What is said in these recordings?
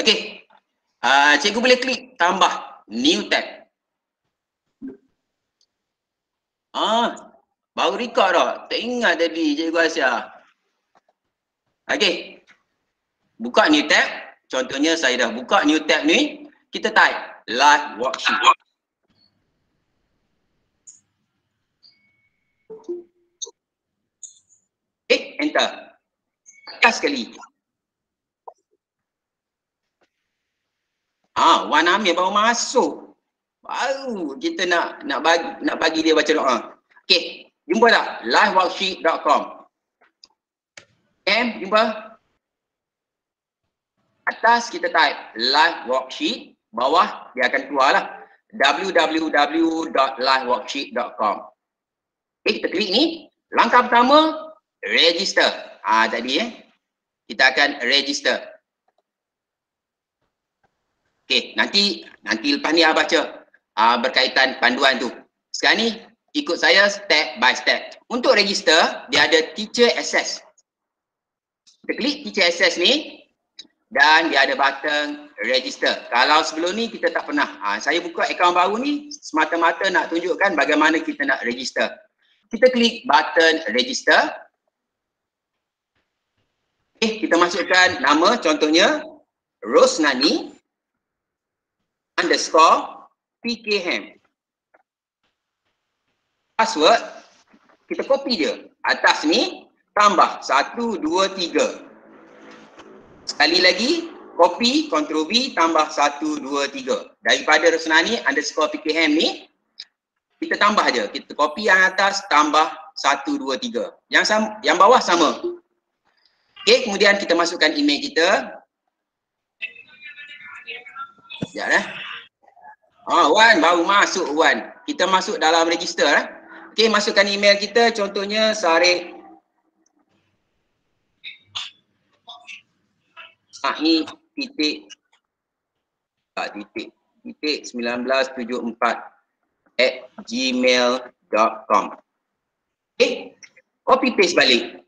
Okey. Cikgu boleh klik tambah new tab. Baru record dah. Tak ingat tadi Cikgu Asia. Okey. Buka new tab. Contohnya saya dah buka new tab ni. Kita type live worksheet. Enter. Atas sekali. Wan Amir baru masuk. Baru kita nak bagi dia baca doa. Okey, jumpa tak? liveworksheet.com. Jumpa? Atas kita type live worksheet, bawah dia akan keluarlah www.liveworksheet.com. Kita klik ni. Langkah pertama, register. Tadi kita akan register. Okey, nanti lepas ni baca berkaitan panduan tu. Sekarang ni ikut saya step by step. Untuk register, dia ada teacher access. Kita klik teacher access ni dan dia ada button register. Kalau sebelum ni kita tak pernah. Saya buka akaun baru ni semata-mata nak tunjukkan bagaimana kita nak register. Kita klik button register. Kita masukkan nama, contohnya Rosnani underscore PKM. Password kita copy dia. Atas ni tambah 1, 2, 3. Sekali lagi copy, Ctrl V tambah 1, 2, 3. Daripada Rosnani underscore PKM ni kita tambah je. Kita copy yang atas tambah 1, 2, 3. Yang bawah sama. Okey, kemudian kita masukkan email kita. Sekejap Wan baru masuk Wan. Kita masuk dalam register Okey, masukkan email kita, contohnya Sarif titik 1974 @gmail.com. Okey, copy paste balik.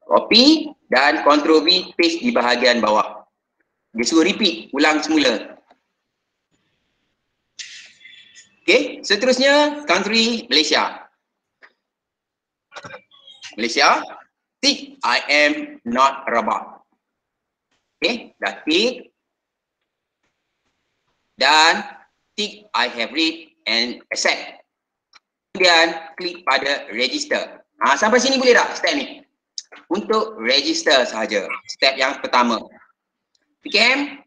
Copy dan Ctrl V paste di bahagian bawah. Dia suruh repeat, ulang semula. Okey, seterusnya country Malaysia. Malaysia, tick I am not robot. Okey, dah tick. Dan tick I have read and accept. Kemudian klik pada register. Sampai sini boleh tak step ni? Untuk register sahaja. Step yang pertama. PKM?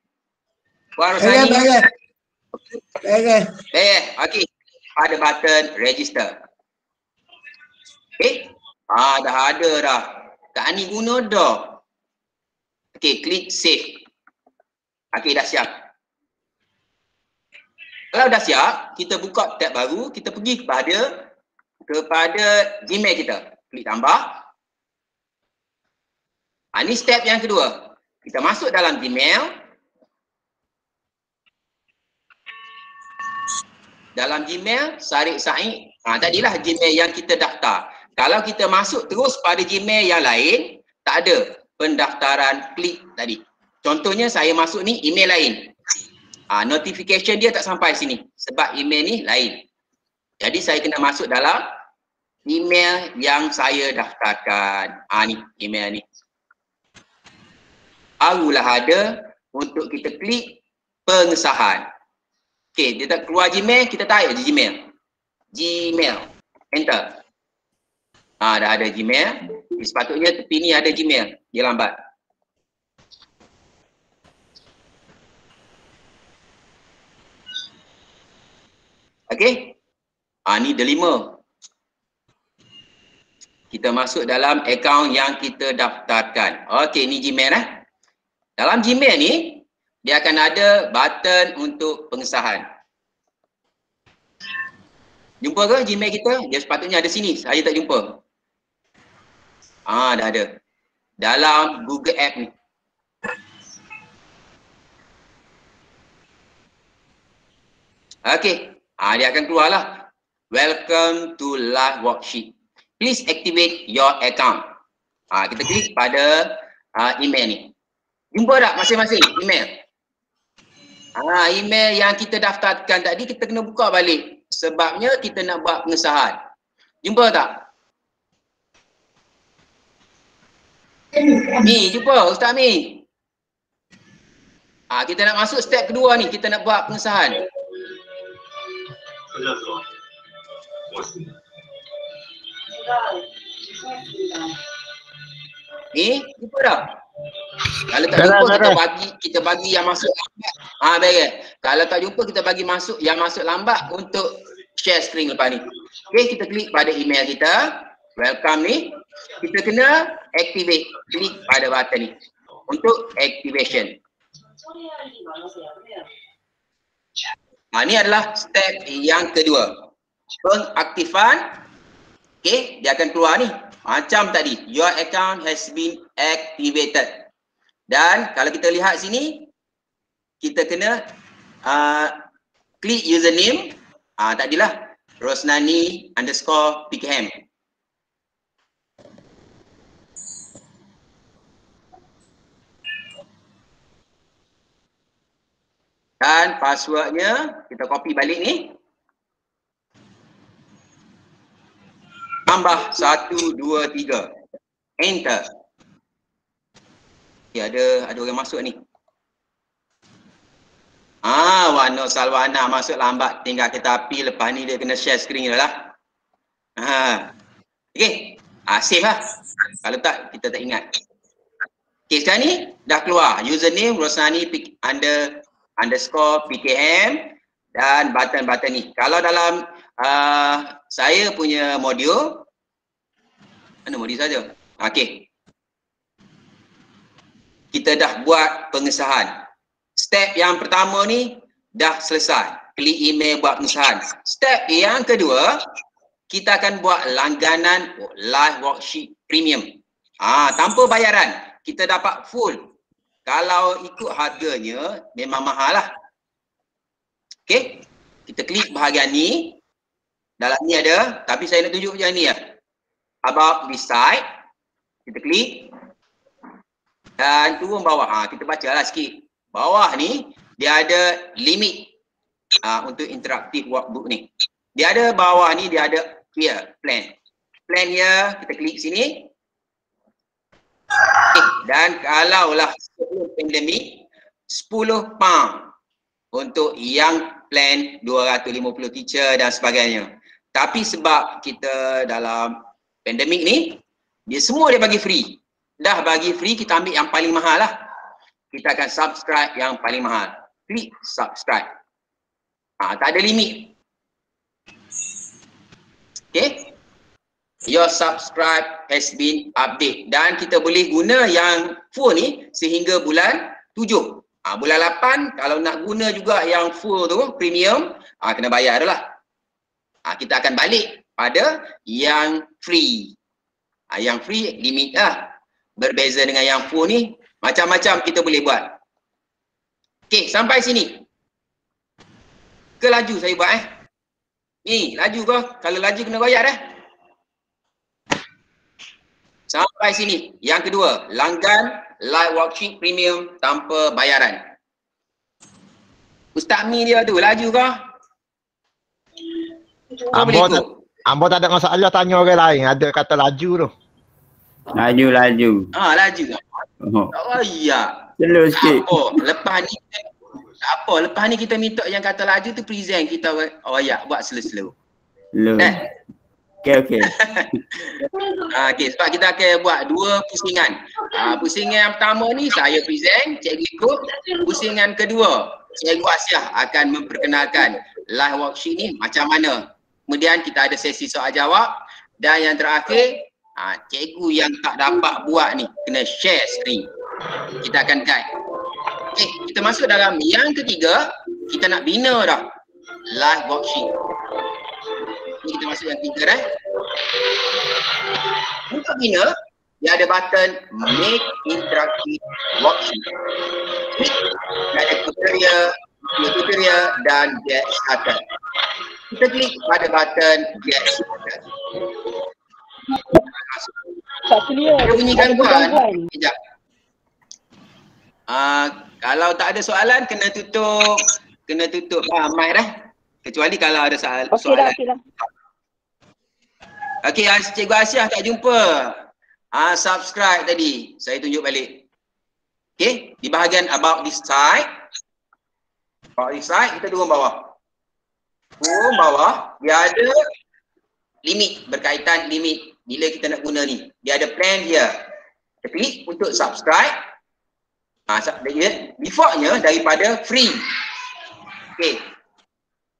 Puan Rosani? Okey. Ada button register. Okey. Dah ada dah. Kak Ani guna dah. Okey, klik save. Okey, dah siap. Kalau dah siap, kita buka tab baru, kita pergi kepada Gmail kita. Klik tambah. Ini step yang kedua. Kita masuk dalam Gmail. Dalam Gmail, Sarif Said. Tadilah Gmail yang kita daftar. Kalau kita masuk terus pada Gmail yang lain, tak ada pendaftaran klik tadi. Contohnya saya masuk ni email lain. Notification dia tak sampai sini. Sebab email ni lain. Jadi saya kena masuk dalam email yang saya daftarkan. Ni email ni. Barulah ada untuk kita klik pengesahan. Okey, dia tak keluar Gmail, kita type je Gmail. Gmail. Enter. Dah ada Gmail. Sepatutnya tepi ni ada Gmail. Dia lambat. Okey. Ni delima. Kita masuk dalam akaun yang kita daftarkan. Okey, ni Gmail Dalam Gmail ni, dia akan ada button untuk pengesahan. Jumpa ke Gmail kita? Dia sepatutnya ada sini. Saya tak jumpa. Dah ada. Dalam Google App ni. Okey. Dia akan keluarlah. Welcome to live worksheet. Please activate your account. Kita klik pada email ni. Jumpa tak masing-masing email? Email yang kita daftarkan tadi kita kena buka balik. Sebabnya kita nak buat pengesahan. Jumpa tak? Ni, jumpa Ustaz Mi. Kita nak masuk step kedua ni. Kita nak buat pengesahan. Ni, jumpa tak? Kalau tak jumpa kita bagi yang masuk lambat. Baik. Kalau tak jumpa kita bagi masuk yang masuk lambat untuk share screen lepas ni. Okey, kita klik pada email kita. Welcome ni. Kita kena activate. Klik pada button ni untuk activation. Ni adalah step yang kedua. Pengaktifan. Okey, dia akan keluar ni. Macam tadi, your account has been activated. Dan kalau kita lihat sini, kita kena klik username. Tadilah Rosnani_Pickham. Dan passwordnya kita copy balik ni. Tambah 1, 2, 3. Enter. Ada orang masuk ni. Wano Salwana masuk lambat. Tinggal kita api. Lepas ni dia kena share screen dah lah. Okey. Save lah. Kalau tak, kita tak ingat. Okey, sekarang ni dah keluar. Username Rosnani_PKM dan button-button ni. Kalau dalam saya punya modul, mana modul saja? Okey. Kita dah buat pengesahan. Step yang pertama ni dah selesai. Klik email buat pengesahan. Step yang kedua, kita akan buat langganan live worksheet premium. Tanpa bayaran. Kita dapat full. Kalau ikut harganya memang mahal lah. Okey. Kita klik bahagian ni. Dalam ni ada, tapi saya nak tunjuk macam ni lah. About this site. Kita klik. Dan turun bawah. Kita baca lah sikit. Bawah ni, dia ada limit untuk interaktif workbook ni. Dia ada bawah ni, dia ada here, plan. Plan here, kita klik sini. Dan kalaulah sebelum pandemik, 10 pound untuk yang plan 250 teacher dan sebagainya. Tapi sebab kita dalam pandemik ni, dia semua dia bagi free. Dah bagi free, kita ambil yang paling mahal lah. Kita akan subscribe yang paling mahal. Klik subscribe. Tak ada limit. Okay. Your subscribe has been update. Dan kita boleh guna yang full ni sehingga bulan 7. Bulan 8 kalau nak guna juga yang full tu, premium, kena bayar dah lah. Kita akan balik pada yang free. Yang free limit lah. Berbeza dengan yang full ni, macam-macam kita boleh buat. Okey, sampai sini. Ke laju saya buat Ni, laju ke? Kalau laju kena bayar Sampai sini. Yang kedua, langgan live worksheet premium tanpa bayaran. Ustaz Mi dia tu, laju ke? Ambo tak ada masalah tanya orang lain. Ada kata laju tu. Laju. Laju ke? Ya. Slow sikit. Tak apa, lepas ni kita minta yang kata laju tu present kita buat slow-slow. Okey. Okey, sebab kita akan buat dua pusingan. Pusingan yang pertama ni saya present, Cikgu ikut. Pusingan kedua, Cikgu Asyah akan memperkenalkan live worksheet ni macam mana. Kemudian kita ada sesi soal jawab dan yang terakhir cikgu yang tak dapat buat ni kena share screen. Kita akan guide. Okey, kita masuk dalam yang ketiga. Kita nak bina dah live worksheet. Ni kita masuk yang ketiga Untuk bina, dia ada button make interactive worksheet. Dia ada tutorial dan get started. Kita klik pada button get started. Tak clear. Dia bunyi gangguan. Sekejap. Kalau tak ada soalan kena tutup mic dah. Kecuali kalau ada soalan. Okey dah. Okey, Cikgu Asyah tak jumpa. Subscribe tadi. Saya tunjuk balik. Okey, di bahagian about this site. About this site, kita turun bawah. Turun bawah, dia ada limit, berkaitan limit bila kita nak guna ni. Dia ada plan dia. Kita klik untuk subscribe. Defaultnya daripada free. Okey.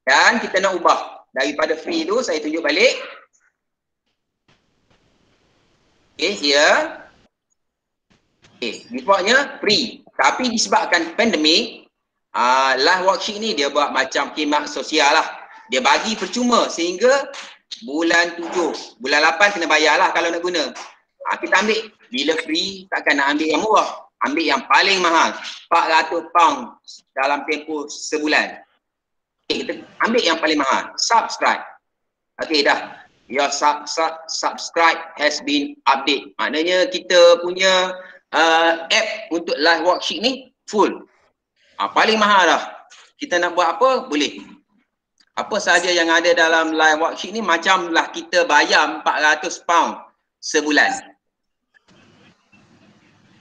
Dan kita nak ubah daripada free tu, saya tunjuk balik. Okay, here. Okay, defaultnya free. Tapi disebabkan pandemik, live worksheet ni dia buat macam khidmat sosial lah. Dia bagi percuma sehingga bulan 7, bulan 8 kena bayar lah kalau nak guna. Kita ambil, bila free takkan nak ambil yang murah. Ambil yang paling mahal, £400 dalam tempoh sebulan. Okay, kita ambil yang paling mahal, subscribe. Okay dah. Your subscribe has been update. Maknanya kita punya app untuk live worksheet ni full. Paling mahal dah. Kita nak buat apa? Boleh. Apa sahaja yang ada dalam live worksheet ni macamlah kita bayar £400 sebulan.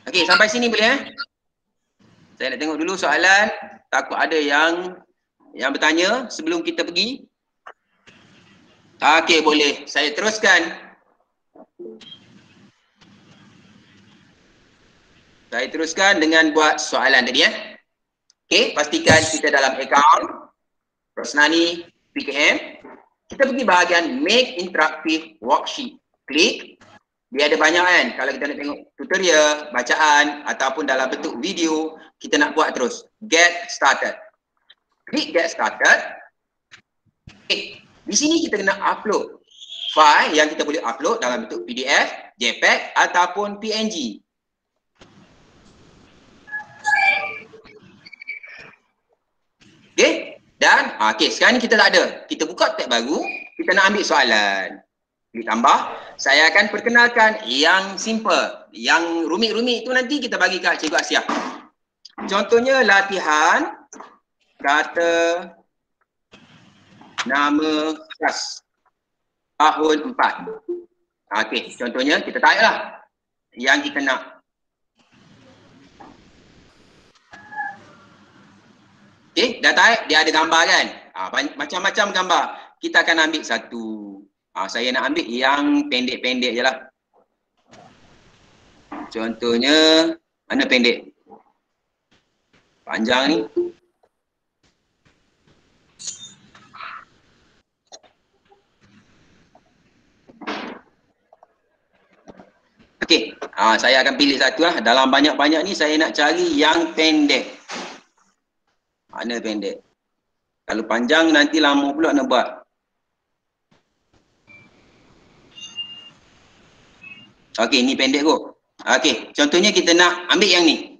Okey, sampai sini boleh Saya nak tengok dulu soalan. Takut ada yang bertanya sebelum kita pergi. Okey, boleh. Saya teruskan. Saya teruskan dengan buat soalan tadi Okey, pastikan kita dalam akaun Rosnani PKM. Kita pergi bahagian Make Interactive Worksheet. Klik. Dia ada banyak kalau kita nak tengok tutorial, bacaan ataupun dalam bentuk video, kita nak buat terus. Get started. Klik get started. Okay. Di sini kita kena upload file yang kita boleh upload dalam bentuk PDF, JPEG ataupun PNG. Okay. Dan sekarang ni kita tak ada. Kita buka tab baru, kita nak ambil soalan. Klik tambah. Saya akan perkenalkan yang simple. Yang rumit-rumit tu nanti kita bagi kat Cikgu Asyah. Contohnya latihan kata nama khas tahun 4. Okey, contohnya kita type lah yang kita nak. Okey, dah type, dia ada gambar kan? Macam-macam gambar. Kita akan ambil satu. Saya nak ambil yang pendek-pendek je lah. Contohnya, mana pendek? Panjang ni. Okey, saya akan pilih satu lah. Dalam banyak-banyak ni saya nak cari yang pendek. Mana pendek? Kalau panjang nanti lama pula nak buat. Okey, ni pendek kot. Okey, contohnya kita nak ambil yang ni.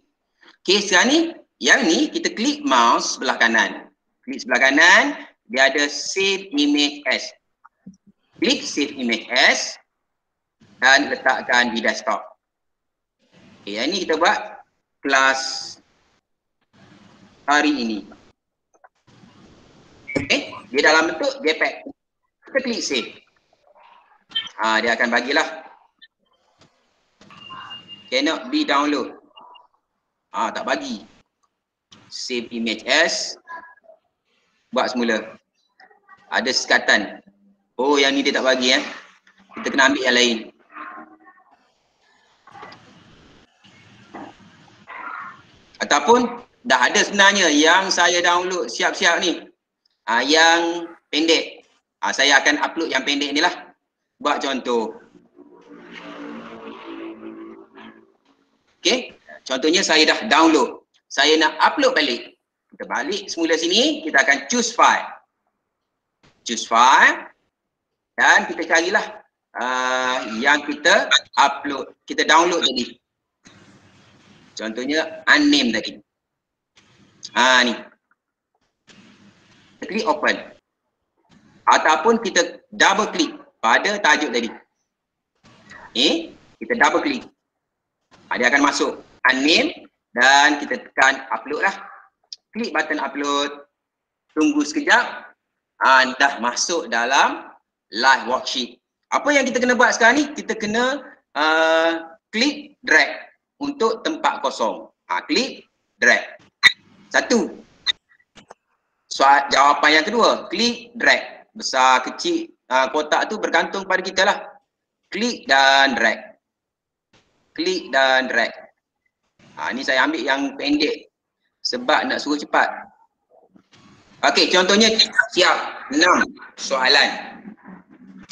Okey, sekarang ni, yang ni kita klik mouse sebelah kanan. Klik sebelah kanan, dia ada save image as. Klik save image as dan letakkan di desktop. Okey, yang ni kita buat kelas hari ini. Okey, dia dalam bentuk JPEG. Kita klik save. Dia akan bagilah. Cannot be download. Tak bagi. Save image as. Buat semula. Ada sekatan. Oh, yang ni dia tak bagi Kita kena ambil yang lain. Ataupun dah ada sebenarnya yang saya download siap-siap ni. Yang pendek. Saya akan upload yang pendek ni lah. Buat contoh. Okey, contohnya saya dah download. Saya nak upload balik. Kita balik semula sini, kita akan choose file. Choose file. Dan kita carilah yang kita upload, kita download tadi. Contohnya unnamed tadi. Ni. Kita klik open. Ataupun kita double klik pada tajuk tadi. Kita double klik. Dia akan masuk unnamed dan kita tekan upload lah. Klik button upload. Tunggu sekejap. Dah masuk dalam live worksheet. Apa yang kita kena buat sekarang ni? Kita kena klik drag untuk tempat kosong. Klik drag. Satu. Soal jawapan yang kedua, klik drag. Besar kecil kotak tu bergantung pada kita lah. Klik dan drag. Klik dan drag. Ni saya ambil yang pendek sebab nak suruh cepat. Okey, contohnya siap 6 soalan.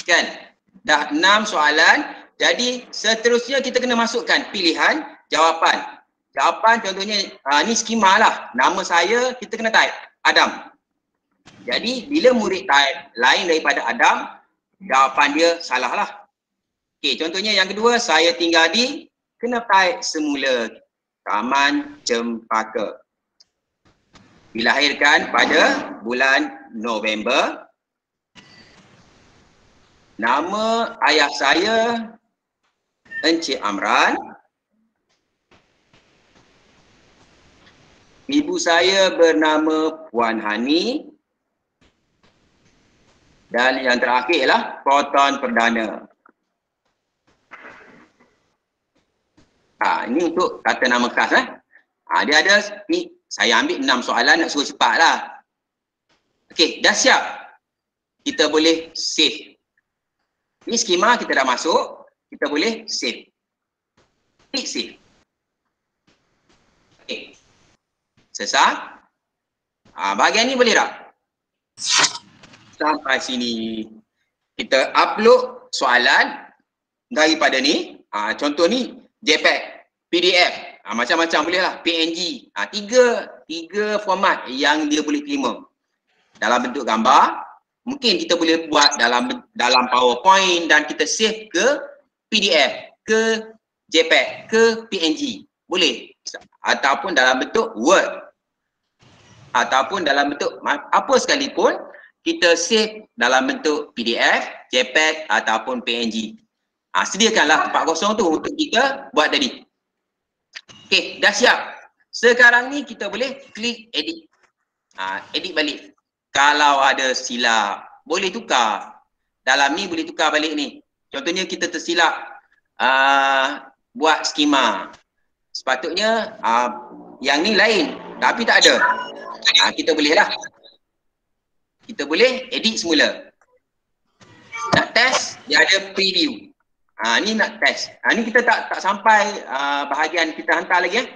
Kan? Dah 6 soalan. Jadi seterusnya kita kena masukkan pilihan jawapan. Jawapan contohnya ni skema lah. Nama saya kita kena type Adam. Jadi bila murid type lain daripada Adam, jawapan dia salah lah. Okey, contohnya yang kedua, saya tinggal di, kena type semula Taman Cempaka. Dilahirkan pada bulan November. Nama ayah saya Encik Amran. Ibu saya bernama Puan Hani. Dan yang terakhir ialah proton perdana. Ini untuk kata nama khas. Dia ada ni, saya ambil 6 soalan nak suruh cepat lah. Okey, dah siap. Kita boleh save. Ni skema kita dah masuk, kita boleh save. Klik save. Okey. Selesai. Bahagian ni boleh tak? Sampai sini. Kita upload soalan daripada ni. Contoh ni JPEG, PDF, macam-macam boleh lah, PNG. Tiga format yang dia boleh terima. Dalam bentuk gambar, mungkin kita boleh buat dalam PowerPoint dan kita save ke PDF, ke JPEG, ke PNG. Boleh. Ataupun dalam bentuk Word. Ataupun dalam bentuk apa sekalipun, kita save dalam bentuk PDF, JPEG ataupun PNG. Sediakanlah tempat kosong tu untuk kita buat tadi. Okey, dah siap. Sekarang ni kita boleh klik edit. Edit balik. Kalau ada silap, boleh tukar. Dalam ni boleh tukar balik ni. Contohnya kita tersilap buat skema. Sepatutnya yang ni lain, tapi tak ada. Kita boleh lah. Kita boleh edit semula. Nak test, dia ada preview. Ni nak test. Ni kita tak sampai bahagian kita hantar lagi.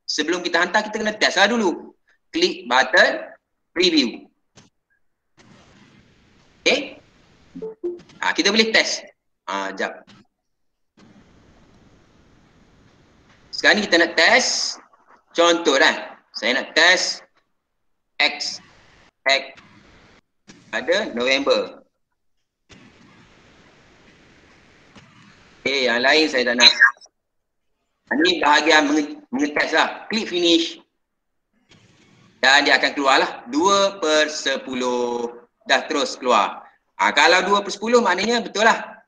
Sebelum kita hantar, kita kena test lah dulu. Klik button preview. Okay. Kita boleh test. Sekejap. Sekarang ni kita nak test. Contoh lah. Saya nak test X pada November. Yang lain saya tak nak. Ini bahagian mengetes lah. Klik finish. Dan dia akan keluar lah. 2/10. Dah terus keluar. Kalau 2/10 maknanya betul lah.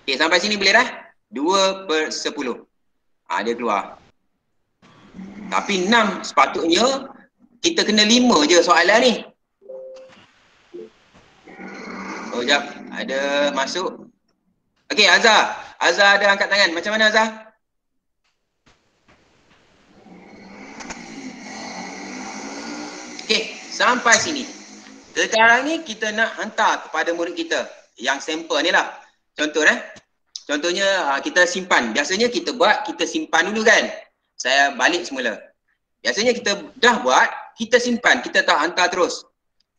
Okay, sampai sini boleh dah? 2/10. Dia keluar. Tapi 6 sepatutnya kita kena 5 je soalan ni. Sekejap. Ada masuk. Okey, Azhar. Azhar ada angkat tangan. Macam mana Azhar? Okey, sampai sini. Sekarang ni kita nak hantar kepada murid kita yang sampel ni lah. Contohnya kita simpan. Biasanya kita buat, kita simpan dulu kan. Saya balik semula. Biasanya kita dah buat, kita simpan. Kita tak hantar terus.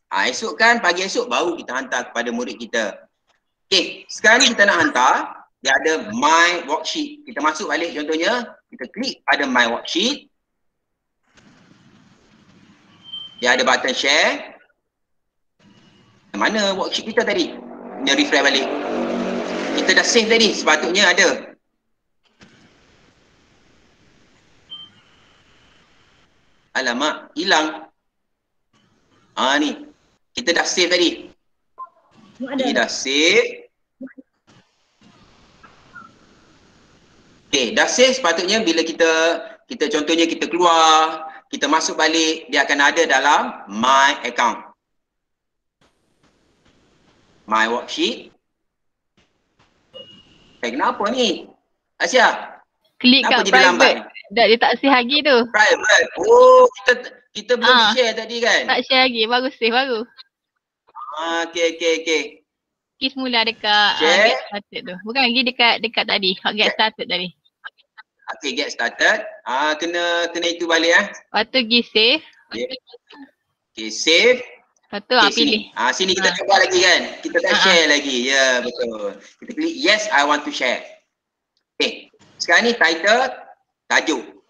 Esok kan, pagi esok baru kita hantar kepada murid kita. Okey, sekarang ni kita nak hantar. Dia ada My Worksheet. Kita masuk balik contohnya. Kita klik pada My Worksheet. Dia ada button share. Mana worksheet kita tadi? Dia refresh balik. Kita dah save tadi. Sepatutnya ada. Alamak, hilang. Ni. Kita dah save tadi. Ini dah save. Okay, dah save sepatutnya bila kita contohnya kita keluar, kita masuk balik, dia akan ada dalam My Account. My Worksheet. Kenapa ni? Asia? Klik Kenapa kat jadi lambat private. Dia tak save lagi tu. Private. Oh, kita belum share tadi kan? Tak share lagi, baru save baru. Okay. Pergi semula dekat get started tu. Bukan lagi dekat tadi, get started tadi. Okay, get started. Kena itu balik Lepas tu pergi save. Okay, save. Lepas tu pilih. Sini kita cuba lagi kan? Kita tak share lagi. Ya, betul. Kita klik yes, I want to share. Okay, sekarang ni title, tajuk.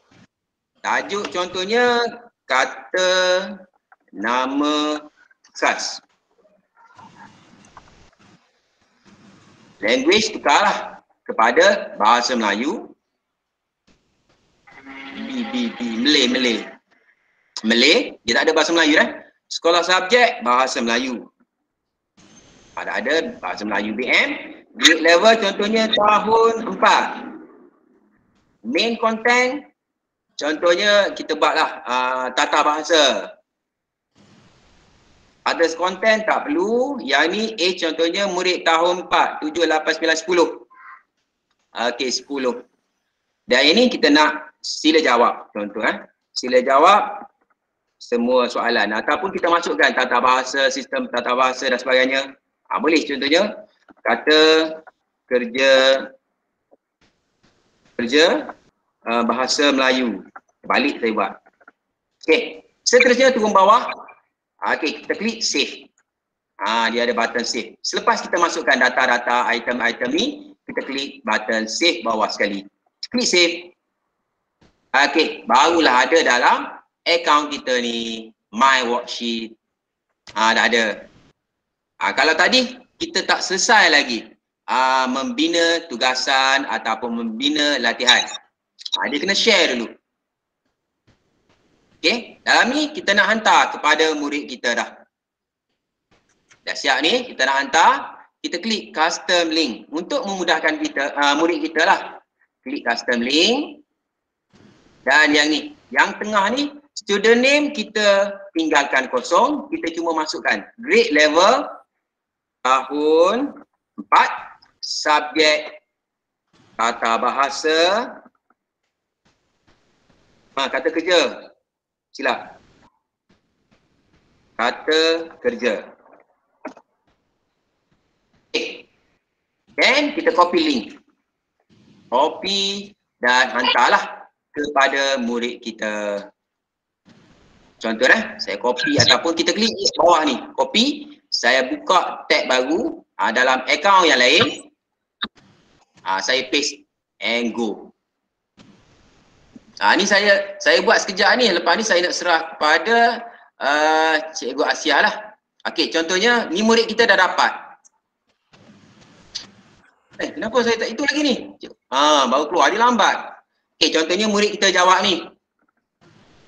Tajuk contohnya kata nama kelas. Language tukarlah kepada bahasa Melayu. Malay, dia tak ada bahasa Melayu Sekolah subjek bahasa Melayu. Ada bahasa Melayu BM. Grade level contohnya tahun 4. Main content contohnya kita buatlah tata bahasa. Others content tak perlu. Yang ni contohnya murid tahun 4, 7, 8, 9, 10. Okey, 10. Dan ini kita nak sila jawab. Contoh sila jawab semua soalan. Ataupun kita masukkan tata bahasa, sistem tata bahasa dan sebagainya. Boleh contohnya kata kerja bahasa Melayu. Balik saya buat. Okey, seterusnya turun bawah. Okey, kita klik save. Dia ada button save. Selepas kita masukkan data-data item-item ni, kita klik button save bawah sekali. Klik save. Okey, barulah ada dalam account kita ni, My Worksheet. Dah ada. Kalau tadi kita tak selesai lagi membina tugasan ataupun membina latihan. Dia kena share dulu. Okey, dalam ni kita nak hantar kepada murid kita dah. Dah siap ni, kita nak hantar. Kita klik custom link untuk memudahkan kita, murid kita lah. Klik custom link. Dan yang ni, yang tengah ni, student name kita tinggalkan kosong. Kita cuma masukkan grade level tahun 4, subjek tata bahasa, kata kerja. Silap. Kata kerja. Then kita copy link. Copy dan hantarlah kepada murid kita. Contoh saya copy ataupun kita klik bawah ni, copy. Saya buka tab baru dalam akaun yang lain. Saya paste and go. Ni saya buat sekejap ni. Lepas ni saya nak serah kepada Cikgu Asia lah. Okey, contohnya ni murid kita dah dapat. Kenapa saya tak itu lagi ni? Baru keluar, dia lambat. Okey, contohnya murid kita jawab ni.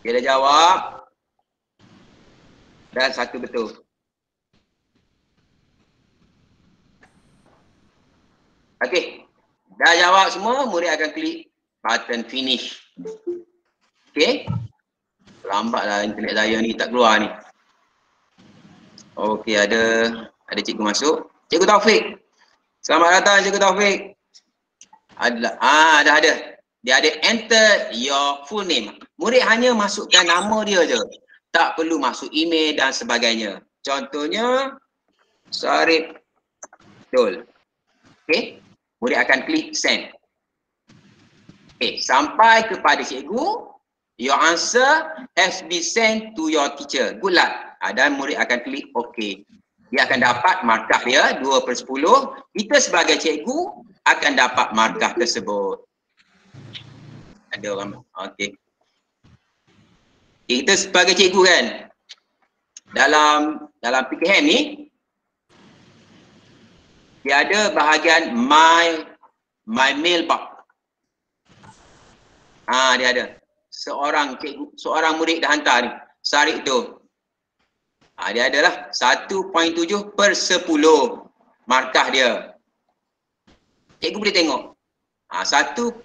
Dia dah jawab. Dan satu betul. Okey, dah jawab semua, murid akan klik button finish. Okey. Lambatlah internet saya ni, tak keluar ni. Okey, ada cikgu masuk. Cikgu Taufik. Selamat datang Cikgu Taufik. Dah ada. Dia ada enter your full name. Murid hanya masukkan nama dia je. Tak perlu masuk email dan sebagainya. Contohnya Sarip Dol. Okey. Murid akan klik send. Sampai kepada cikgu, your answer has been sent to your teacher. Good luck. Dan murid akan klik OK. Dia akan dapat markah dia 2/10. Kita sebagai cikgu akan dapat markah tersebut. Ada orang. Okey. Kita sebagai cikgu kan, dalam PKM ni, dia ada bahagian my mailbox. Dia ada. Seorang cikgu, seorang murid dah hantar ni. Sarip tu. Dia adalah 1.7/10 markah dia. Cikgu boleh tengok. 1.7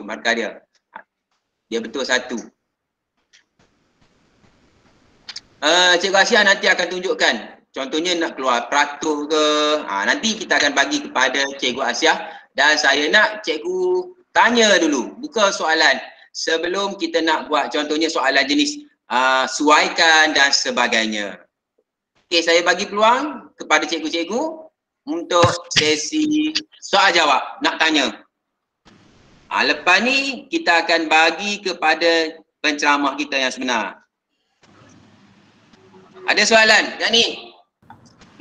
markah dia. Dia betul 1. Cikgu Asia nanti akan tunjukkan. Contohnya nak keluar peratus ke. Nanti kita akan bagi kepada Cikgu Asia. Dan saya nak cikgu tanya dulu. Buka soalan. Sebelum kita nak buat contohnya soalan jenis suaikan dan sebagainya. Okey, saya bagi peluang kepada cikgu-cikgu untuk sesi soal jawab. Nak tanya. Lepas ni kita akan bagi kepada penceramah kita yang sebenar. Ada soalan kat ni?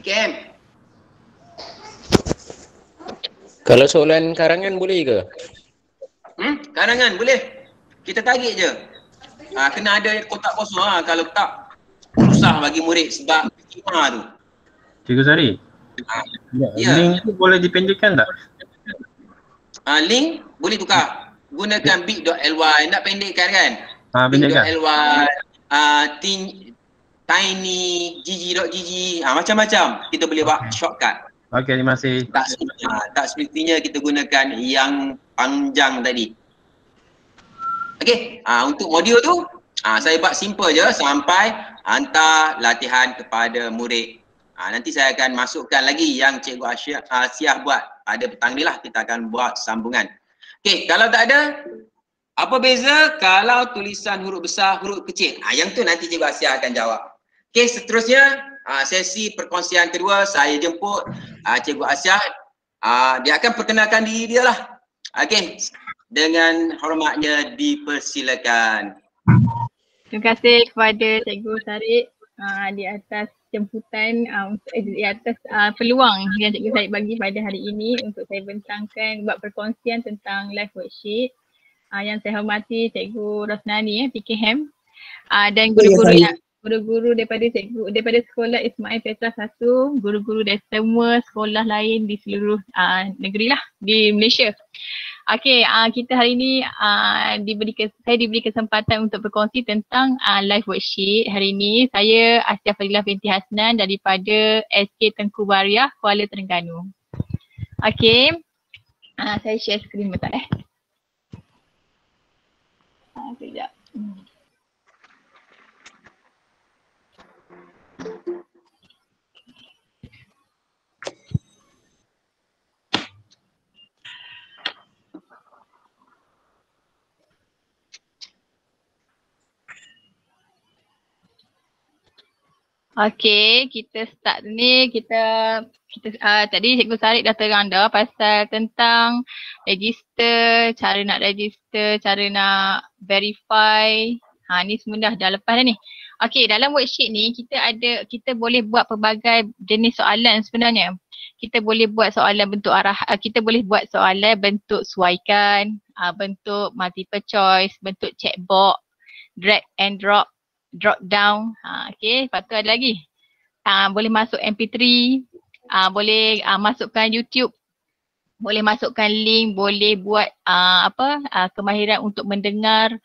KM. Kalau soalan karangan boleh ke? Karangan boleh. Kita tarik je. Kena ada kotak kosong kalau tak susah bagi murid sebab kima tu. Cikgu Sari. Ya. Link tu boleh dipendekkan tak? Link boleh tukar. Gunakan bit.ly. Nak pendekkan kan? Pendekkan. bit.ly tiny gg.gg macam-macam kita boleh buat shortcut. Okey, terima kasih. Tak semestinya kita gunakan yang panjang tadi. Okey, untuk modul tu saya buat simple je sampai hantar latihan kepada murid. Nanti saya akan masukkan lagi yang Cikgu Asia buat pada petang ni lah, kita akan buat sambungan. Okey, kalau tak ada, apa beza kalau tulisan huruf besar, huruf kecil? Yang tu nanti Cikgu Asia akan jawab. Okey, seterusnya sesi perkongsian kedua saya jemput Cikgu Asia. Dia akan perkenalkan diri dia lah. Okey, dengan hormatnya dipersilakan. Terima kasih kepada Cikgu Sarik di atas jemputan, di atas peluang yang Cikgu Sarik bagi pada hari ini untuk saya bentangkan buat perkongsian tentang live worksheet. Yang saya hormati Cikgu Rosnani PKM dan guru-guru daripada sekolah Ismail Petra 1, guru-guru dari semua sekolah lain di seluruh negeri lah di Malaysia. Okey, kita hari ini saya diberi kesempatan untuk berkongsi tentang live worksheet. Hari ini saya Asia Fadilah binti Hasnan daripada SK Tengku Bariah, Kuala Terengganu. Okey, saya share skrin bentar sekejap. Okey, kita start ni. Kita tadi Cikgu Sarik dah terang dah pasal tentang register, cara nak register, cara nak verify. Ni semua dah lepas dah ni. Okey, dalam worksheet ni kita boleh buat pelbagai jenis soalan sebenarnya. Kita boleh buat soalan bentuk kita boleh buat soalan bentuk suaikan, bentuk multiple choice, bentuk checkbox, drag and drop down. Okey, lepas tu ada lagi. Boleh masuk MP3, boleh masukkan YouTube, boleh masukkan link, boleh buat kemahiran untuk mendengar,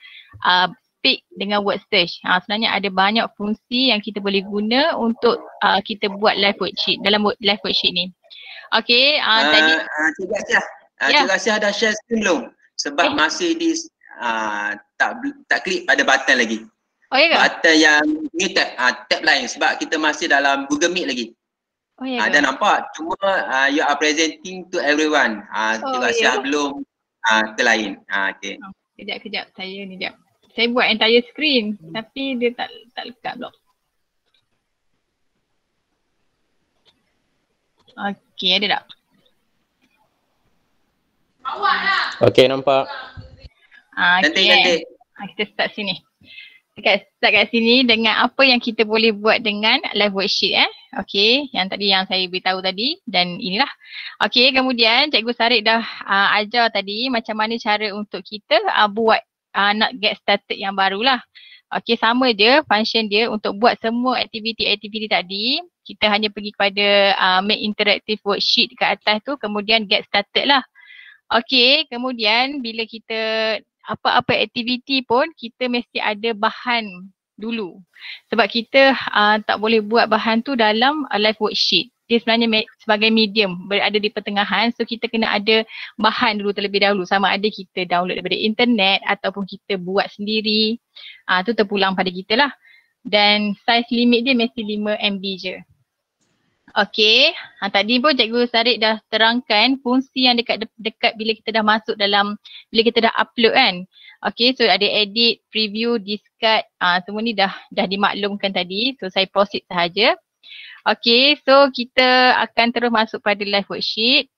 speak dengan word search. Sebenarnya ada banyak fungsi yang kita boleh guna untuk kita buat live worksheet dalam live worksheet ni. Okey, tadi Cikgu Asia. Cikgu Asia dah share screen belum? Sebab masih di tak klik pada button lagi. Oh ya ke? Button yang ni tab lain sebab kita masih dalam Google Meet lagi. Oh ya ke? Dan nampak cuma you are presenting to everyone. Cikgu Asia belum ke lain. Okey. Kejap saya ni jap. Saya buat entire screen tapi dia tak lekat blok. Okey, ada tak? Okey, nampak. Cantik. Kita start sini. Start kat sini dengan apa yang kita boleh buat dengan live worksheet Okey, yang saya beritahu tadi dan inilah. Okey, kemudian Cikgu Sarik dah ajar tadi macam mana cara untuk kita buat nak get started yang barulah. Okey, sama je function dia untuk buat semua aktiviti-aktiviti tadi. Kita hanya pergi kepada make interactive worksheet kat atas tu, kemudian get started lah. Okey, kemudian bila kita apa-apa aktiviti pun kita mesti ada bahan dulu. Sebab kita tak boleh buat bahan tu dalam live worksheet. dia sebenarnya sebagai medium berada di pertengahan. So kita kena ada bahan dulu terlebih dahulu, sama ada kita download daripada internet ataupun kita buat sendiri. Tu terpulang pada kita lah. Dan size limit dia mesti 5 MB je. Okay, tadi pun Cikgu Sarik dah terangkan fungsi yang dekat bila kita dah masuk dalam, bila kita dah upload kan. Okay, so ada edit, preview, discard, semua ni dah dimaklumkan tadi. So saya proceed sahaja. Okay, so kita akan terus masuk pada live worksheet.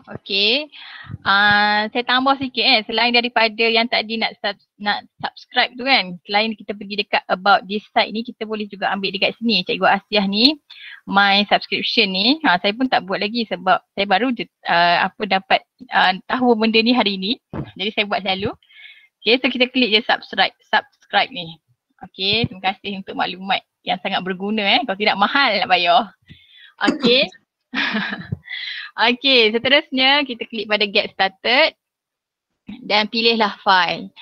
Okay, saya tambah sikit selain daripada yang tadi nak subscribe tu kan, selain kita pergi dekat about this site ni, kita boleh juga ambil dekat sini Cikgu Asiah ni, my subscription ni. Saya pun tak buat lagi sebab saya baru dapat tahu benda ni hari ni, jadi saya buat selalu. Okay, so kita klik je subscribe ni. Okay, terima kasih untuk maklumat yang sangat berguna kalau tidak mahal nak bayar. Okay. Okay, seterusnya kita klik pada get started dan pilihlah file.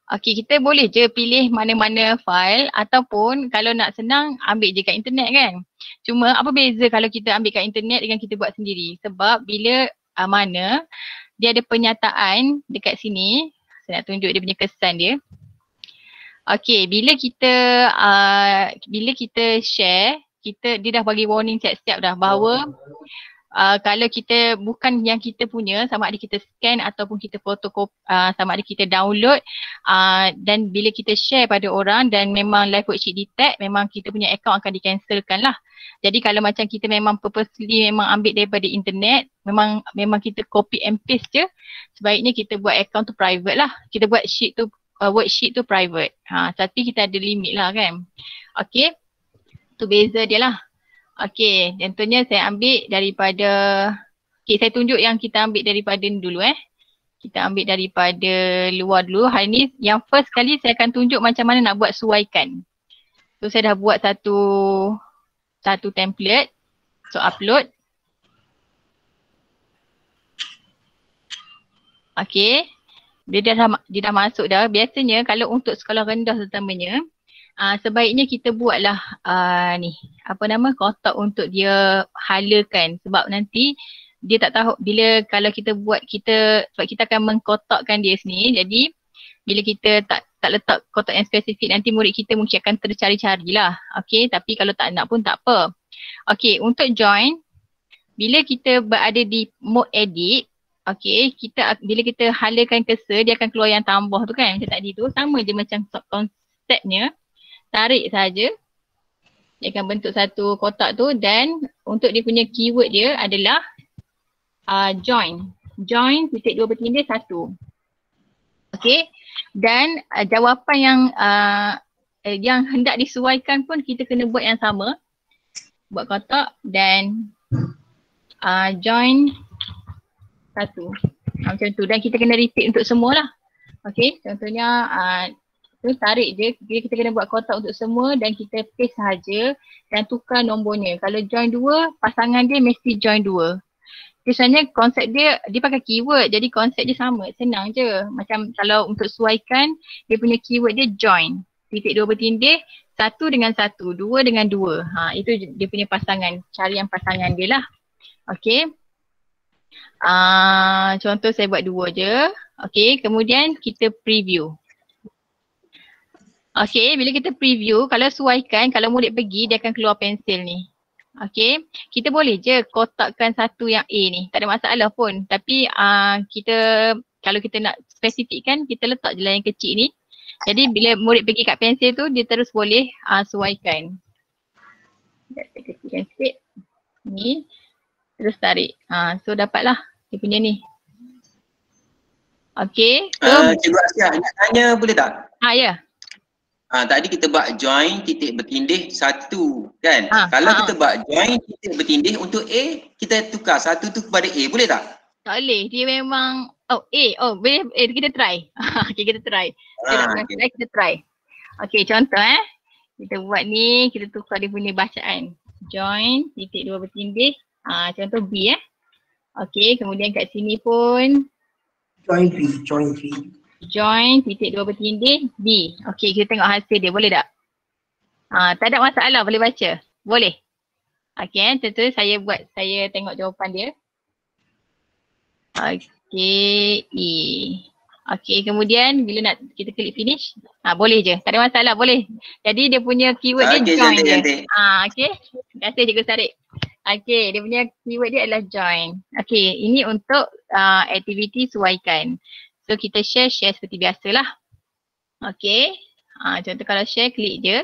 Okay, kita boleh je pilih mana-mana file ataupun kalau nak senang ambil je kat internet kan. Cuma apa beza kalau kita ambil kat internet dengan kita buat sendiri? Sebab bila mana dia ada pernyataan dekat sini, saya nak tunjuk dia punya kesan dia. Okay, bila kita share, dia dah bagi warning siap-siap dah bahawa kalau kita bukan yang kita punya, sama ada kita scan ataupun kita fotokopi, sama ada kita download, dan bila kita share pada orang dan memang live worksheet detect, memang kita punya account akan di-cancelkan lah. Jadi kalau macam kita memang purposely memang ambil daripada internet, memang kita copy and paste je, sebaiknya kita buat account tu private lah. Kita buat worksheet tu private. Tapi kita ada limit lah kan. Okay, tu beza dia lah. Okay, contohnya saya ambil daripada, okay saya tunjuk yang kita ambil daripada ni dulu Kita ambil daripada luar dulu. Hari ni yang first kali saya akan tunjuk macam mana nak buat suaikan. So saya dah buat satu template. So upload. Okay, dia dah masuk dah. Biasanya kalau untuk sekolah rendah terutamanya, sebaiknya kita buatlah kotak untuk dia halakan, sebab nanti dia tak tahu bila kalau kita buat sebab kita akan mengkotakkan dia sini. Jadi bila kita tak letak kotak yang spesifik, nanti murid kita mungkin akan tercari-carilah. Okay, tapi kalau tak nak pun tak apa. Okay, untuk join, bila kita berada di mode edit, okay, bila kita halakan cursor, dia akan keluar yang tambah tu kan, macam tadi tu. Sama je macam konsepnya. Tarik saja, dia akan bentuk satu kotak tu, dan untuk dia punya keyword dia adalah join. Join titik 2 bertindih 1. Okay, dan jawapan yang hendak disesuaikan pun kita kena buat yang sama. Buat kotak dan join 1. Macam tu, dan kita kena repeat untuk semua lah. Okay, contohnya tu tarik je, kita kena buat kotak untuk semua dan kita paste sahaja dan tukar nombornya. Kalau join 2, pasangan dia mesti join 2. Biasanya konsep dia pakai keyword, jadi konsep dia sama, senang je. Macam kalau untuk sesuaikan, dia punya keyword dia join. Titik 2 bertindih, 1 dengan 1, 2 dengan 2. Itu dia punya pasangan, cari yang pasangan dia lah. Okay. Contoh saya buat 2 je. Okay, kemudian kita preview. Okay, bila kita preview, kalau sesuaikan, kalau murid pergi, dia akan keluar pensil ni. Okay, kita boleh je kotakkan satu yang A ni, tak ada masalah pun. Tapi kalau kita nak spesifikkan, kita letak je lah yang kecil ni. Jadi bila murid pergi kat pensil tu, dia terus boleh sesuaikan. Kita kecilkan sikit. Ni, terus tarik. So dapatlah dia punya ni. Okay. So, Cikgu Asiah, nak tanya boleh tak? Ya. Tadi kita buat join titik bertindih 1 kan? Kalau kita buat join titik bertindih untuk A, kita tukar 1 tu kepada A, boleh tak? Tak boleh, dia memang boleh, kita try. Okay, kita try. Kita try. Okay, contoh kita buat ni, kita tukar dia punya bacaan. Join titik 2 bertindih, contoh B Okey, kemudian kat sini pun join titik 2 bertindih B. Okey, kita tengok hasil dia, boleh tak? Tak ada masalah, boleh baca. Boleh. Okey, tentu saya tengok jawapan dia. Okey, E. Okey, kemudian bila nak kita klik finish, boleh je. Tak ada masalah, boleh. Jadi dia punya keyword dia Okey, join je. cantik. Okey. Terima kasih Cikgu Sarik. Okey, dia punya keyword dia adalah join. Okey, ini untuk aktiviti sesuaikan. So kita share seperti biasalah. Okey. Contoh kalau share, klik je.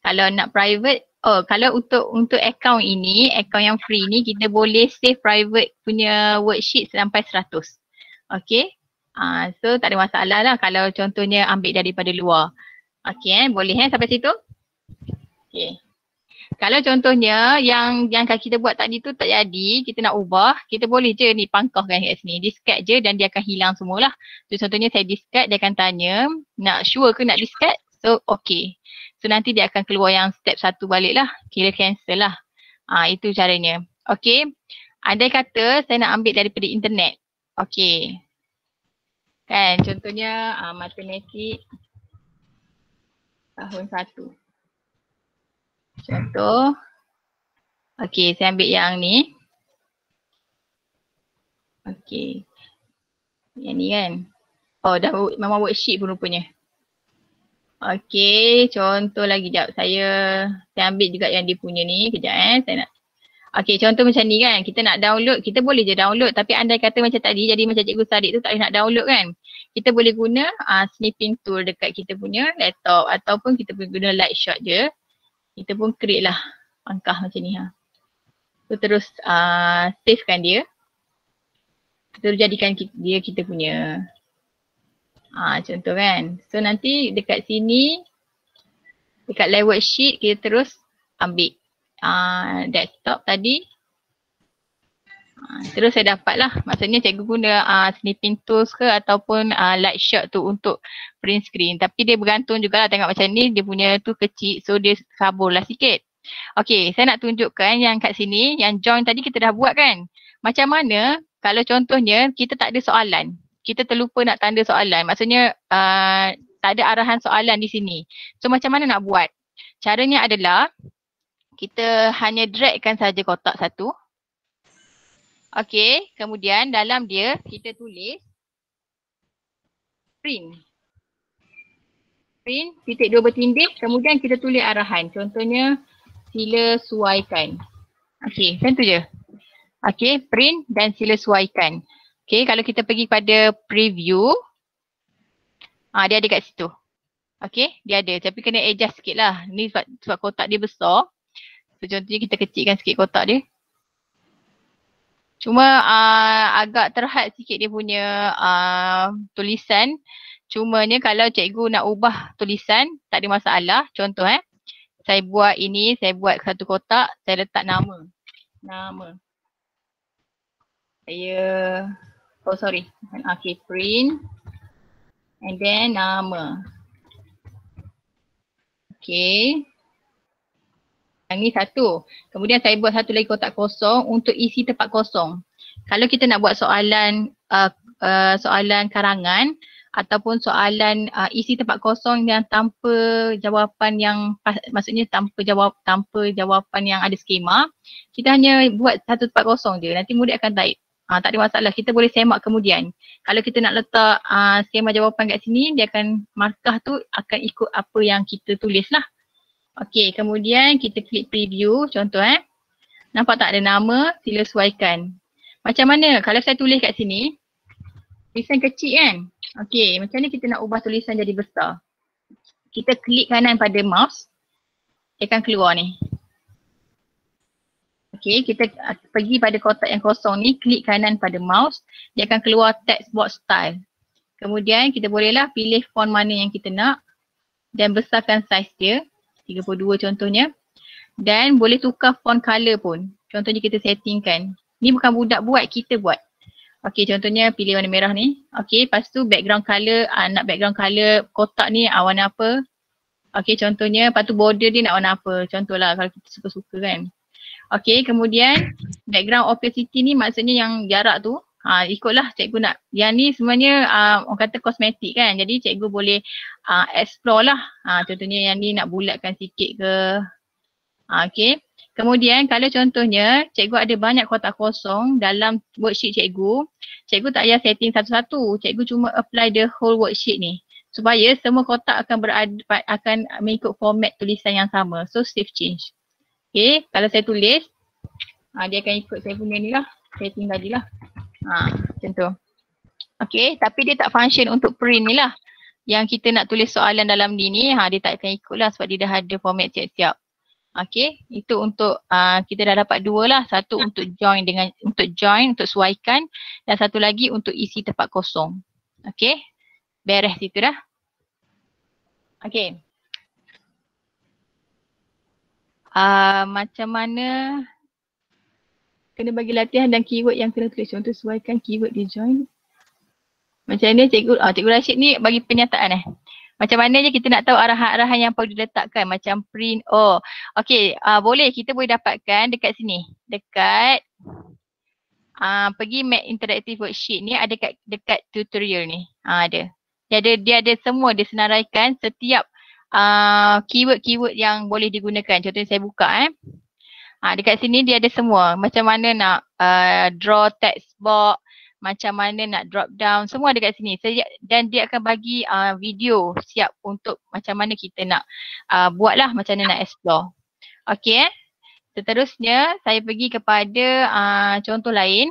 Kalau nak private, kalau untuk account ini, account yang free ni, kita boleh save private punya worksheet sampai 100. Okey. So tak ada masalah lah kalau contohnya ambil daripada luar. Okey, boleh sampai situ? Okey. Kalau contohnya yang kita buat tadi tu tak jadi, kita nak ubah, kita boleh je ni pangkahkan kat sini. Discard je dan dia akan hilang semualah. So contohnya saya discard, dia akan tanya, nak sure ke nak discard? So okey. So nanti dia akan keluar yang step 1 balik lah. Kira cancel lah. Itu caranya. Okey. Andai kata saya nak ambil daripada internet. Okey. Kan contohnya matematik tahun 1. Contoh. Okey, saya ambil yang ni. Okey. Yang ni kan. Dah memang worksheet pun rupanya. Okey, contoh lagi jap. Saya ambil juga yang dia punya ni. Kejap saya nak. Okey, contoh macam ni kan. Kita nak download, kita boleh je download. Tapi andai kata macam tadi, jadi macam Cikgu Sarik tu tak boleh nak download kan. Kita boleh guna snipping tool dekat kita punya laptop. Ataupun kita boleh guna light shot je. Kita pun create lah pangkah macam ni. So terus savekan dia. Terus jadikan dia kita punya. Contoh kan. So nanti dekat sini, dekat live worksheet, kita terus ambil desktop tadi. Terus saya dapat lah. Maksudnya cikgu guna snipping tools ke ataupun light shot tu untuk print screen. Tapi dia bergantung jugalah, tengok macam ni dia punya tu kecil, so dia kabur lah sikit. Okey, saya nak tunjukkan yang kat sini, yang join tadi kita dah buat kan. Macam mana kalau contohnya kita tak ada soalan. Kita terlupa nak tanda soalan. Maksudnya tak ada arahan soalan di sini. So macam mana nak buat? Caranya adalah kita hanya dragkan saja kotak satu. Okey, kemudian dalam dia kita tulis print. Print titik 2 bertindih, kemudian kita tulis arahan. Contohnya sila suaikan. Okey, macam tu je. Okey, print dan sila suaikan. Okey, kalau kita pergi pada preview, dia ada kat situ. Okey, dia ada. Tapi kena adjust sikit lah. Ni sebab kotak dia besar. So contohnya kita kecilkan sikit kotak dia. Cuma agak terhad sikit dia punya tulisan. Cumanya kalau cikgu nak ubah tulisan, tak ada masalah. Contoh saya buat ini, saya buat satu kotak, saya letak nama. Saya, okay, print. And then nama. Okay. Yang ni satu. Kemudian saya buat satu lagi kotak kosong untuk isi tempat kosong. Kalau kita nak buat soalan soalan karangan ataupun soalan isi tempat kosong yang tanpa jawapan yang maksudnya tanpa jawapan yang ada skema, kita hanya buat satu tempat kosong je. Nanti murid akan type. Tak ada masalah. Kita boleh semak kemudian. Kalau kita nak letak skema jawapan kat sini, dia akan markah tu akan ikut apa yang kita tulis lah. Okey, kemudian kita klik preview, contoh nampak tak ada nama, sila sesuaikan. Macam mana kalau saya tulis kat sini, tulisan kecil kan? Okey, macam mana kita nak ubah tulisan jadi besar? Kita klik kanan pada mouse, dia akan keluar ni. Okey, kita pergi pada kotak yang kosong ni, klik kanan pada mouse, dia akan keluar text box style. Kemudian kita bolehlah pilih font mana yang kita nak dan besarkan saiz dia. 32 contohnya, dan boleh tukar font color pun. Contohnya kita settingkan. Ni bukan budak buat, kita buat. Okey, contohnya pilih warna merah ni. Okey, lepas tu background color, nak background color kotak ni warna apa. Okey, contohnya lepas tu border dia nak warna apa. Contohlah kalau kita suka-suka kan. Okay, kemudian background opacity ni maksudnya yang jarak tu. Ikutlah cikgu nak. Yang ni sebenarnya orang kata kosmetik kan. Jadi cikgu boleh explore lah. Contohnya yang ni nak bulatkan sikit ke. Okay. Kemudian kalau contohnya cikgu ada banyak kotak kosong dalam worksheet cikgu. Cikgu tak payah setting satu-satu. Cikgu cuma apply the whole worksheet ni. Supaya semua kotak akan mengikut format tulisan yang sama. So save change. Okay. Kalau saya tulis. Dia akan ikut saya punya ni lah. Setting tadi lah. Macam tu. Okay. Tapi dia tak function untuk print ni lah. Yang kita nak tulis soalan dalam ni, dia tak akan ikut lah sebab dia dah ada format siap-siap. Okay, itu untuk kita dah dapat dua lah. Satu untuk join, untuk sesuaikan, dan satu lagi untuk isi tempat kosong. Okay, beres itu dah. Okay. Macam mana kena bagi latihan dan keyword yang kena tulis untuk sesuaikan keyword di join. Macam mana cikgu Rashid ni bagi penyataan Macam mana je kita nak tahu arahan-arahan yang perlu diletakkan macam print. Okay, boleh kita boleh dapatkan dekat sini. Dekat pergi Make Interactive Worksheet ni ada dekat tutorial ni. Ada. Dia ada semua, dia senaraikan setiap keyword-keyword yang boleh digunakan. Contohnya saya buka dekat sini dia ada semua. Macam mana nak draw text box, macam mana nak drop down, semua dekat sini. Dan dia akan bagi video siap untuk macam mana kita nak buatlah, macam mana nak explore. Okay. Seterusnya saya pergi kepada contoh lain,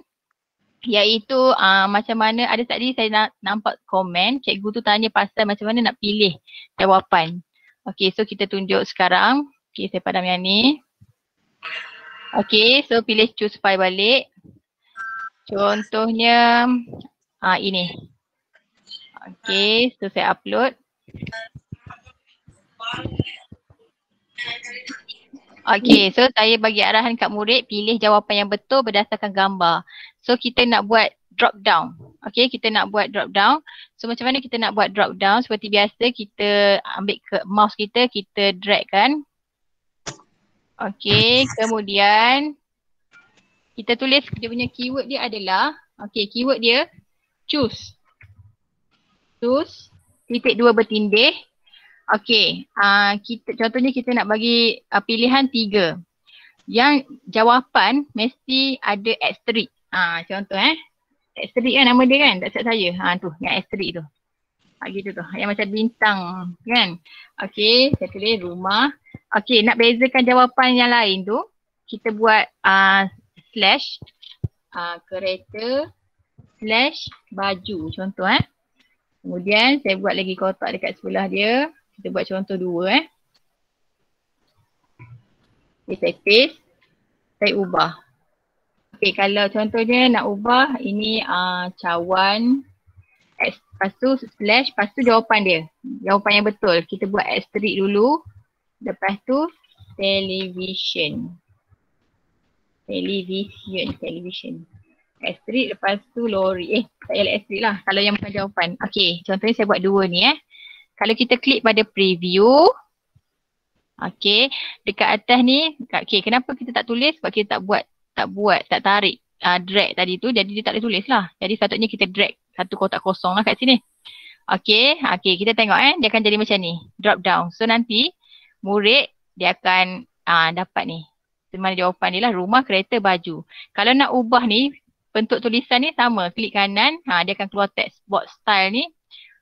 iaitu macam mana, ada tadi saya nampak komen cikgu tu tanya pasal macam mana nak pilih jawapan. Okay, so kita tunjuk sekarang. Okay, saya padam yang ni. Okay, so pilih choose file balik. Contohnya ini. Okay, so saya upload. Okay, so saya bagi arahan kat murid pilih jawapan yang betul berdasarkan gambar. So kita nak buat drop down. Okay, kita nak buat drop down. So macam mana kita nak buat drop down? Seperti biasa kita ambil ke mouse kita drag kan. Okay, kemudian kita tulis dia punya keyword dia adalah, okay, keyword dia choose. Choose, titik 2 bertindih. Okay, contohnya kita nak bagi pilihan 3. Yang jawapan mesti ada asterisk. Contoh asterisk kan nama dia kan, tak silap saya. Tu, yang asterisk tu. Gitu tu, yang macam bintang kan. Okay, saya tulis rumah. Okay, nak bezakan jawapan yang lain tu, kita buat slash kereta slash baju contoh Kemudian saya buat lagi kotak dekat sebelah dia. Kita buat contoh 2 Okay, saya paste, saya ubah. Okay, kalau contohnya nak ubah ini cawan, lepas tu slash, lepas tu jawapan dia. Jawapan yang betul. Kita buat asterisk dulu. Lepas tu television. Asterisk, lepas tu lori. Tak payah asterisk lah kalau yang bukan jawapan. Okay, contohnya saya buat 2 ni Kalau kita klik pada preview. Okay, dekat atas ni. Okay, kenapa kita tak tulis? Sebab kita tak tarik drag tadi tu. Jadi dia tak boleh tulis lah. Jadi sepatutnya kita drag satu kotak kosong lah kat sini. Okay, kita tengok dia akan jadi macam ni. Drop down. So nanti murid dia akan dapat ni. Mana jawapan dia lah, rumah, kereta, baju. Kalau nak ubah ni, bentuk tulisan ni sama. Klik kanan, dia akan keluar text box style ni.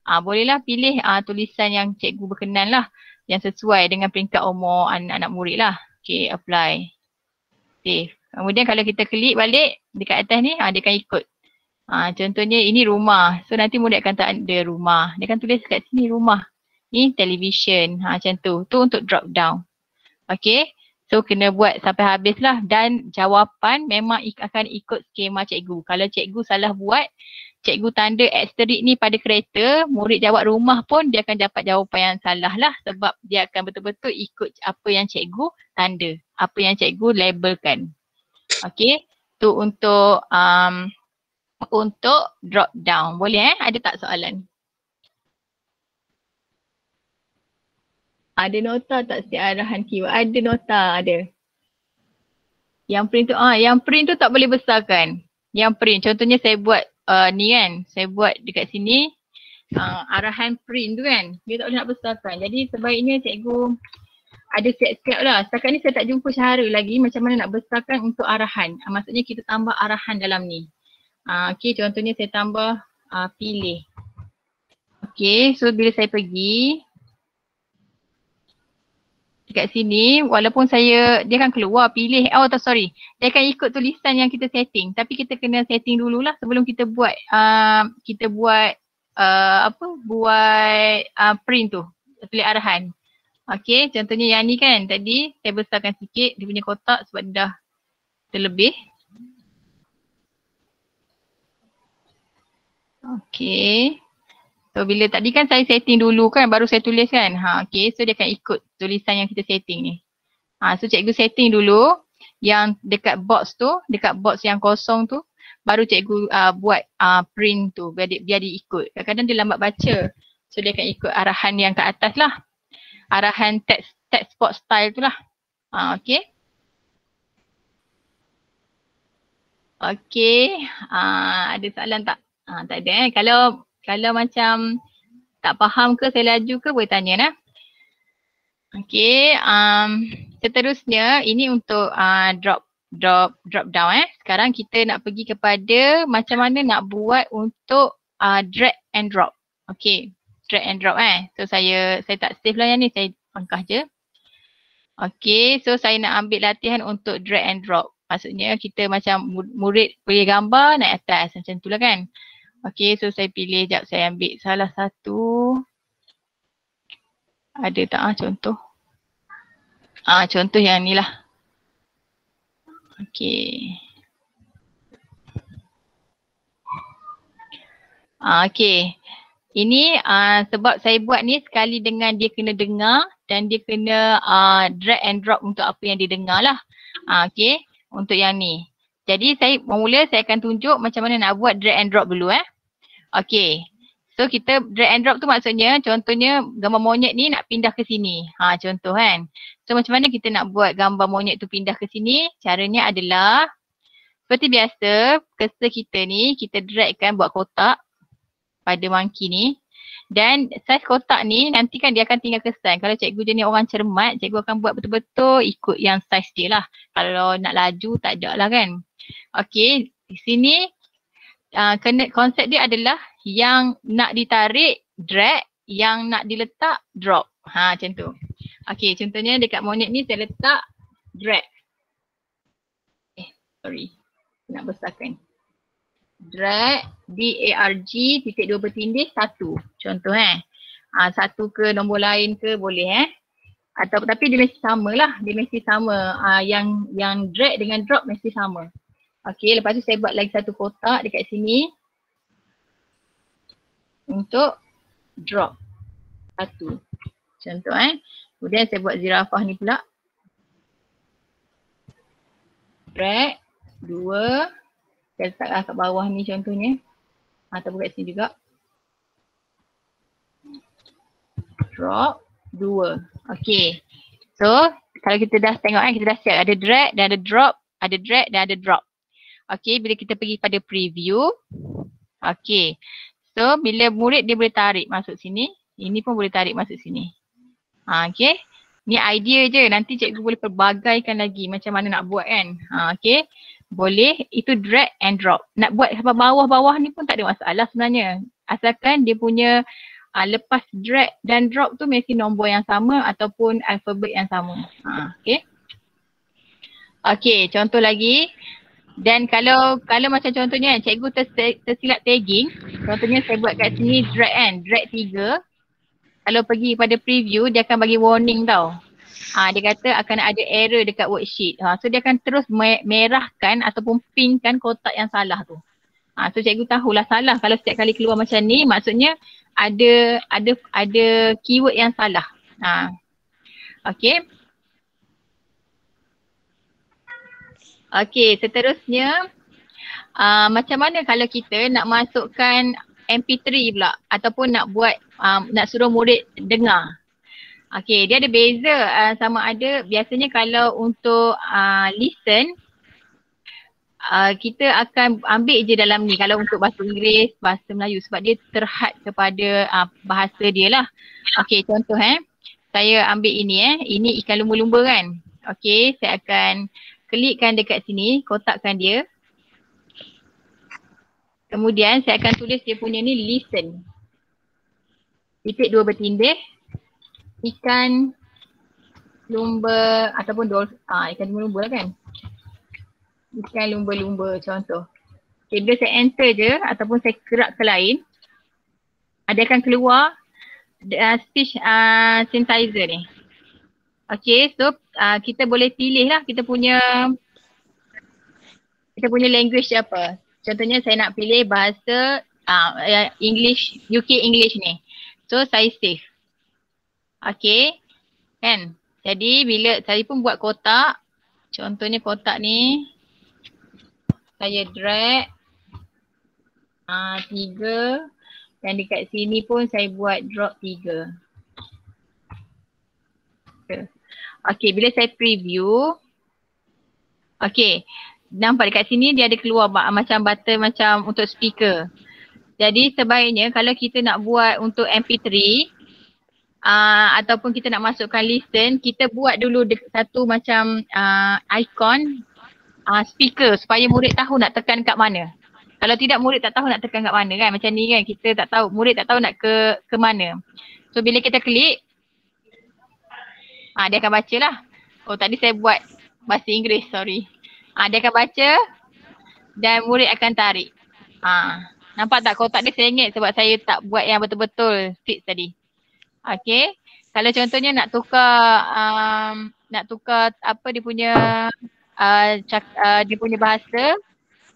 Bolehlah pilih tulisan yang cikgu berkenan lah. Yang sesuai dengan peringkat umur anak-anak murid lah. Okay, apply. Save. Kemudian kalau kita klik balik dekat atas ni, dia akan ikut. Contohnya ini rumah. So nanti murid akan tak ada rumah. Dia akan tulis kat sini rumah. Ni television. Macam tu. Tu untuk drop down. Okay. So kena buat sampai habis lah, dan jawapan memang akan ikut skema cikgu. Kalau cikgu salah buat, cikgu tanda asterisk ni pada kereta, murid jawab rumah pun dia akan dapat jawapan yang salah lah, sebab dia akan betul-betul ikut apa yang cikgu tanda, apa yang cikgu labelkan. Okay, tu untuk drop down. Boleh ada tak soalan? Ada nota tak setiap arahan keyword? Ada nota, ada. Yang print tu tak boleh besarkan. Yang print, contohnya saya buat ni kan, saya buat dekat sini arahan print tu kan, dia tak boleh nak besarkan. Jadi sebaiknya cikgu ada siap-siap lah. Setakat ni saya tak jumpa cara lagi macam mana nak besarkan untuk arahan. Maksudnya kita tambah arahan dalam ni. Okay, contohnya saya tambah pilih. Okay, so bila saya pergi dekat sini, walaupun dia akan keluar pilih, dia akan ikut tulisan yang kita setting. Tapi kita kena setting dululah sebelum kita buat print tu, tulis arahan. Okay, contohnya yang ni kan tadi saya besarkan sikit dia punya kotak sebab dah terlebih. Okay. So bila tadi kan saya setting dulu kan baru saya tulis kan. Okay, so dia akan ikut tulisan yang kita setting ni. So cikgu setting dulu yang dekat box tu, dekat box yang kosong tu baru cikgu buat print tu biar dia ikut. Kadang-kadang dia lambat baca. So dia akan ikut arahan yang kat atas lah. Arahan text box style tu lah. Okay. Okay. Ada soalan tak? Tak ada Kalau macam tak faham ke saya laju ke boleh tanya lah. Okay. Seterusnya ini untuk drop down Sekarang kita nak pergi kepada macam mana nak buat untuk drag and drop. Okay. Drag and drop So saya tak save lah yang ni, saya pangkah je. Okay, so saya nak ambil latihan untuk drag and drop. Maksudnya kita macam murid boleh gambar naik atas macam tu lah kan. Okay, so saya pilih sekejap, saya ambil salah satu. Ada tak contoh? Contoh yang ni lah. Okay. Okay. Ini sebab saya buat ni sekali dengan dia kena dengar dan dia kena drag and drop untuk apa yang dia dengar lah. Okay, untuk yang ni. Jadi saya akan tunjuk macam mana nak buat drag and drop dulu Okay, so kita drag and drop tu maksudnya contohnya gambar monyet ni nak pindah ke sini. Contoh kan. So macam mana kita nak buat gambar monyet tu pindah ke sini? Caranya adalah seperti biasa cursor kita ni kita dragkan buat kotak pada monkey ni dan saiz kotak ni nanti kan dia akan tinggal kesan. Kalau cikgu jenis orang cermat, cikgu akan buat betul-betul ikut yang saiz dia lah. Kalau nak laju tak ada lah kan. Okay, di sini konsep dia adalah yang nak ditarik drag, yang nak diletak drop. Macam tu. Okay, contohnya dekat monyet ni saya letak drag. Nak besarkan. Drag DARG titik 2 bertindih 1. Contoh satu ke nombor lain ke boleh tapi dia mesti sama lah. Dia mesti sama. Yang drag dengan drop mesti sama. Okay, lepas tu saya buat lagi satu kotak dekat sini untuk drop 1. Contoh kemudian saya buat zirafah ni pula. Drag 2. Saya letaklah kat bawah ni contohnya. Ataupun kat sini juga. Drop 2. Okay. So kalau kita dah tengok kita dah siap ada drag dan ada drop, ada drag dan ada drop. Okay, bila kita pergi pada preview. Okay. So bila murid dia boleh tarik masuk sini, ini pun boleh tarik masuk sini. Okay. Ni idea je, nanti cikgu boleh perbagaikan lagi macam mana nak buat kan. Okay. Boleh, itu drag and drop. Nak buat sampai bawah-bawah ni pun tak ada masalah sebenarnya. Asalkan dia punya lepas drag dan drop tu mesti nombor yang sama ataupun alfabet yang sama. Okay. Okay, contoh lagi. Dan kalau macam contohnya cikgu tersilap tagging. Contohnya saya buat kat sini drag drag 3. Kalau pergi pada preview dia akan bagi warning tau. Dia kata akan ada error dekat worksheet. So dia akan terus merahkan ataupun pinkkan kotak yang salah tu. So cikgu tahulah salah kalau setiap kali keluar macam ni maksudnya ada keyword yang salah. Okay. Okay, seterusnya macam mana kalau kita nak masukkan MP3 pula ataupun nak buat nak suruh murid dengar. Okay, dia ada beza sama ada biasanya kalau untuk listen kita akan ambil je dalam ni kalau untuk bahasa Inggeris, bahasa Melayu sebab dia terhad kepada bahasa dia lah. Okay, contoh saya ambil ini ini ikan lumba-lumba kan. Okay, saya akan klikkan dekat sini, kotakkan dia. Kemudian saya akan tulis dia punya ni listen. Titik 2 bertindih. Ikan lumba ataupun ikan lumba-lumba lah kan. Ikan lumba-lumba contoh. Okay, bila saya enter je ataupun saya gerak ke lain, dia akan keluar speech synthesizer ni. Okay, so kita boleh pilih lah kita punya language apa. Contohnya saya nak pilih bahasa English, UK English ni. So saya save. Okay, kan. Jadi bila saya pun buat kotak, contohnya kotak ni, saya drag 3 dan dekat sini pun saya buat drop 3. Okay, bila saya preview, okay, nampak dekat sini dia ada keluar macam button macam untuk speaker. Jadi sebaiknya kalau kita nak buat untuk MP3 ataupun kita nak masukkan listen, kita buat dulu satu macam icon speaker supaya murid tahu nak tekan kat mana. Kalau tidak murid tak tahu nak tekan kat mana kan. Macam ni kan kita tak tahu, murid tak tahu nak ke mana. So bila kita klik, dia akan baca lah. Oh tadi saya buat bahasa Inggeris, sorry. Dia akan baca dan murid akan tarik. Nampak tak kotak dia sengit sebab saya tak buat yang betul-betul fix tadi. Okay. Kalau contohnya nak tukar apa dia punya dia punya bahasa,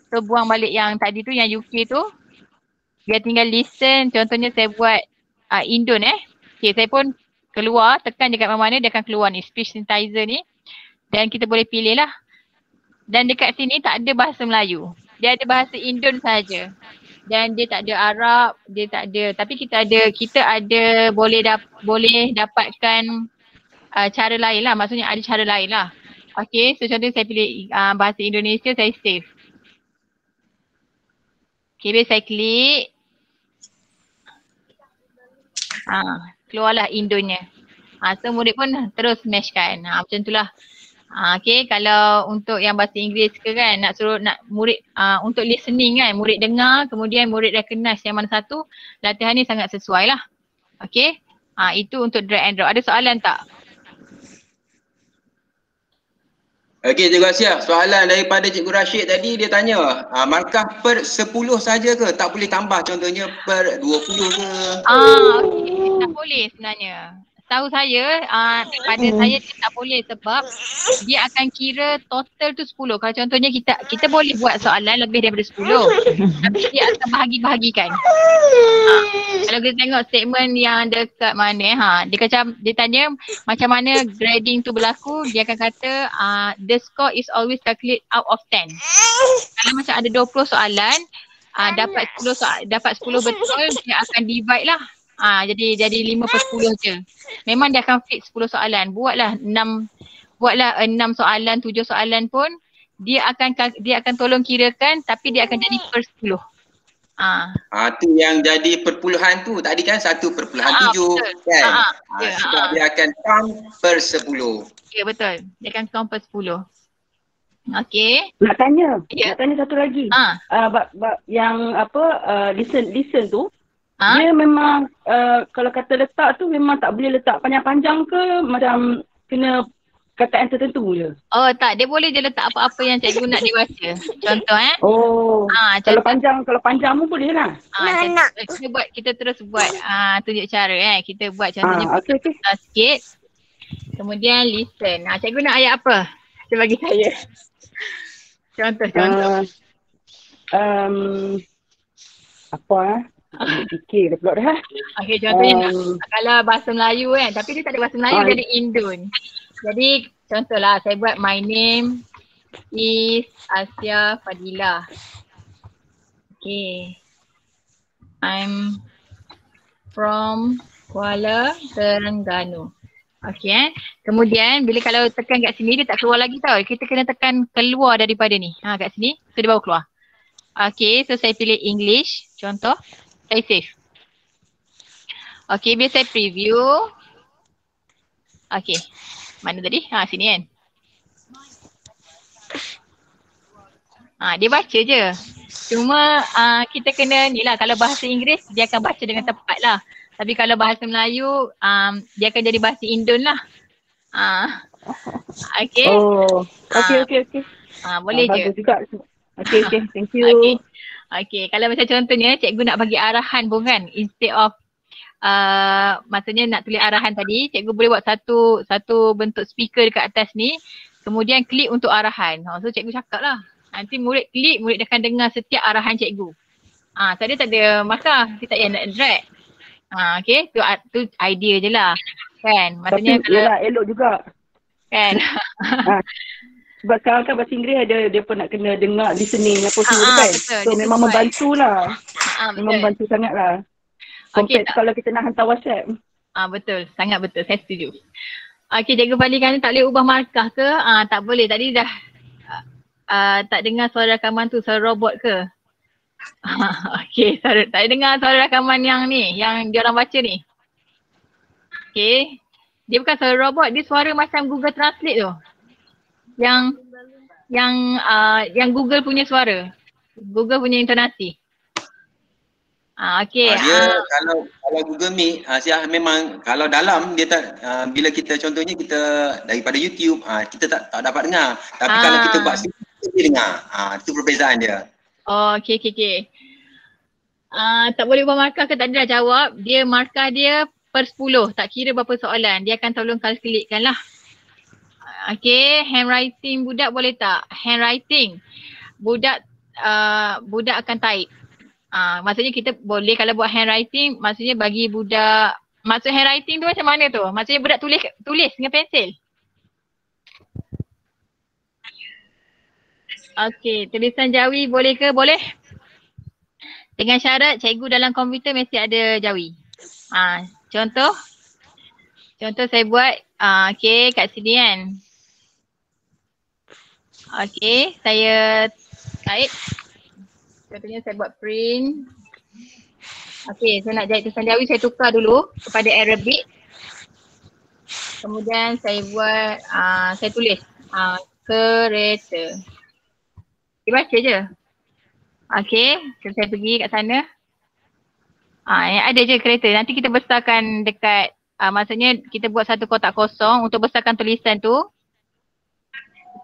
so buang balik yang tadi tu, yang UK tu, dia tinggal listen. Contohnya saya buat Indon okay, saya pun keluar, tekan je kat mana-mana dia akan keluar ni speech synthesizer ni dan kita boleh pilih lah. Dan dekat sini tak ada bahasa Melayu, dia ada bahasa Indon saja dan dia tak ada Arab, dia tak ada, tapi kita ada boleh dapatkan cara lain lah, maksudnya ada cara lain lah. Okay, so contohnya saya pilih bahasa Indonesia, saya save. Okay, bila saya klik, keluarlah Indonya. So murid pun terus matchkan. Macam itulah. Okay, kalau untuk yang bahasa Inggeris ke kan, nak suruh murid untuk listening kan, murid dengar kemudian murid recognize yang mana satu, latihan ni sangat sesuai lah. Okay, itu untuk drag and drop. Ada soalan tak? Okey, Cikgu Asia, soalan daripada Cikgu Rashid tadi, dia tanya markah per 10 saja ke? Tak boleh tambah contohnya per 20 ke? Okey, tak boleh sebenarnya. Tahu saya, pada saya dia tak boleh sebab dia akan kira total tu 10. Kalau contohnya kita boleh buat soalan lebih daripada 10 tapi dia akan bahagi-bahagikan. Kalau kita tengok statement yang dekat mana, dia tanya macam mana grading tu berlaku, dia akan kata the score is always calculate out of 10. Kalau macam ada 20 soalan, dapat 10 betul, dia akan divide lah. Jadi 5/10 je. Memang dia akan fix 10 soalan. Buatlah 6 soalan, 7 soalan pun dia akan tolong kirakan tapi dia akan jadi per 10. Tu yang jadi perpuluhan tu tadi kan 1/7 kan. Sebab dia akan count per 10. Ya betul. Dia akan count per 10. Okey. Nak tanya satu lagi. Yang listen tu, dia memang kalau kata letak tu memang tak boleh letak panjang-panjang ke, macam kena kataan tertentu je? Oh tak, dia boleh je letak apa-apa yang cikgu nak dia baca. Contoh kalau panjang pun boleh lah. Kita terus buat tunjuk cara kita buat contohnya sikit. Kemudian listen. Cikgu nak ayat apa? Dia bagi saya. Contoh. Fikir dah pula dah. Okay, contohnya kalau bahasa Melayu kan, tapi dia tak ada bahasa Melayu, dia ada Indon. Jadi contohlah saya buat my name is Asia Fadilah. Okay. I'm from Kuala Terengganu. Okey. Kemudian bila kalau tekan kat sini dia tak keluar lagi tau. Kita kena tekan keluar daripada ni. Kat sini. So dia baru keluar. Okey. So saya pilih English. Contoh. Saya save. Okey. Bila saya preview. Okey. Mana tadi? Sini kan. Dia baca je. Cuma kita kena ni lah. Kalau bahasa Inggeris dia akan baca dengan tepat lah. Tapi kalau bahasa Melayu, dia akan jadi bahasa Indon lah. Okay. Oh, okay. Boleh je. Bagus juga. Okay, thank you. Okay, kalau macam contohnya cikgu nak bagi arahan pun kan. Instead of, maksudnya nak tulis arahan tadi, cikgu boleh buat satu bentuk speaker dekat atas ni. Kemudian klik untuk arahan. So cikgu cakap lah. Nanti murid klik, murid akan dengar setiap arahan cikgu. So dia tak ada markah, dia tak payah nak drag. Okay, tu idea je lah. Kan, maksudnya tapi yelah, elok juga. Kan. Sebab sekarang kan bahasa Inggeris dia pun nak kena dengar listening apa semua kan. Betul, so memang membantu lah. Memang membantu sangat lah. Compared kalau kita nak hantar WhatsApp. Betul, sangat betul. Saya setuju. Okay, cikgu Fadli tak boleh ubah markah ke? Tak boleh. Tadi dah tak dengar suara rakaman tu, suara robot ke? Okay, tak dengar suara rakaman yang ni, yang dia orang baca ni. Okay, dia bukan suara robot, dia suara macam Google Translate tu. Yang Google punya suara. Google punya intonasi. Okay. Kalau Google Meet, memang kalau dalam dia tak, bila kita contohnya kita daripada YouTube, kita tak dapat dengar. Tapi kalau kita buat sini, kita dengar. Itu perbezaan dia. Oh, okay. Tak boleh ubah markah ke? Tak ada dah jawab. Dia markah dia per 10. Tak kira berapa soalan. Dia akan tolong kalkulatkan lah. Okay, handwriting budak boleh tak? Handwriting. Budak akan type. Maksudnya kita boleh kalau buat handwriting, maksudnya bagi budak, maksud handwriting tu macam mana tu? Maksudnya budak tulis dengan pensel. Okay, tulisan Jawi boleh ke? Boleh. Dengan syarat cikgu dalam komputer mesti ada Jawi. Contoh saya buat, okay kat sini kan. Okay, saya type. Contohnya saya buat print. Okay, saya nak jahit tulisan Jawi, saya tukar dulu kepada Arabic. Kemudian saya buat, saya tulis kereta. Dia baca je. Okay, saya pergi kat sana. Ada je kereta. Nanti kita besarkan dekat, maksudnya kita buat satu kotak kosong untuk besarkan tulisan tu.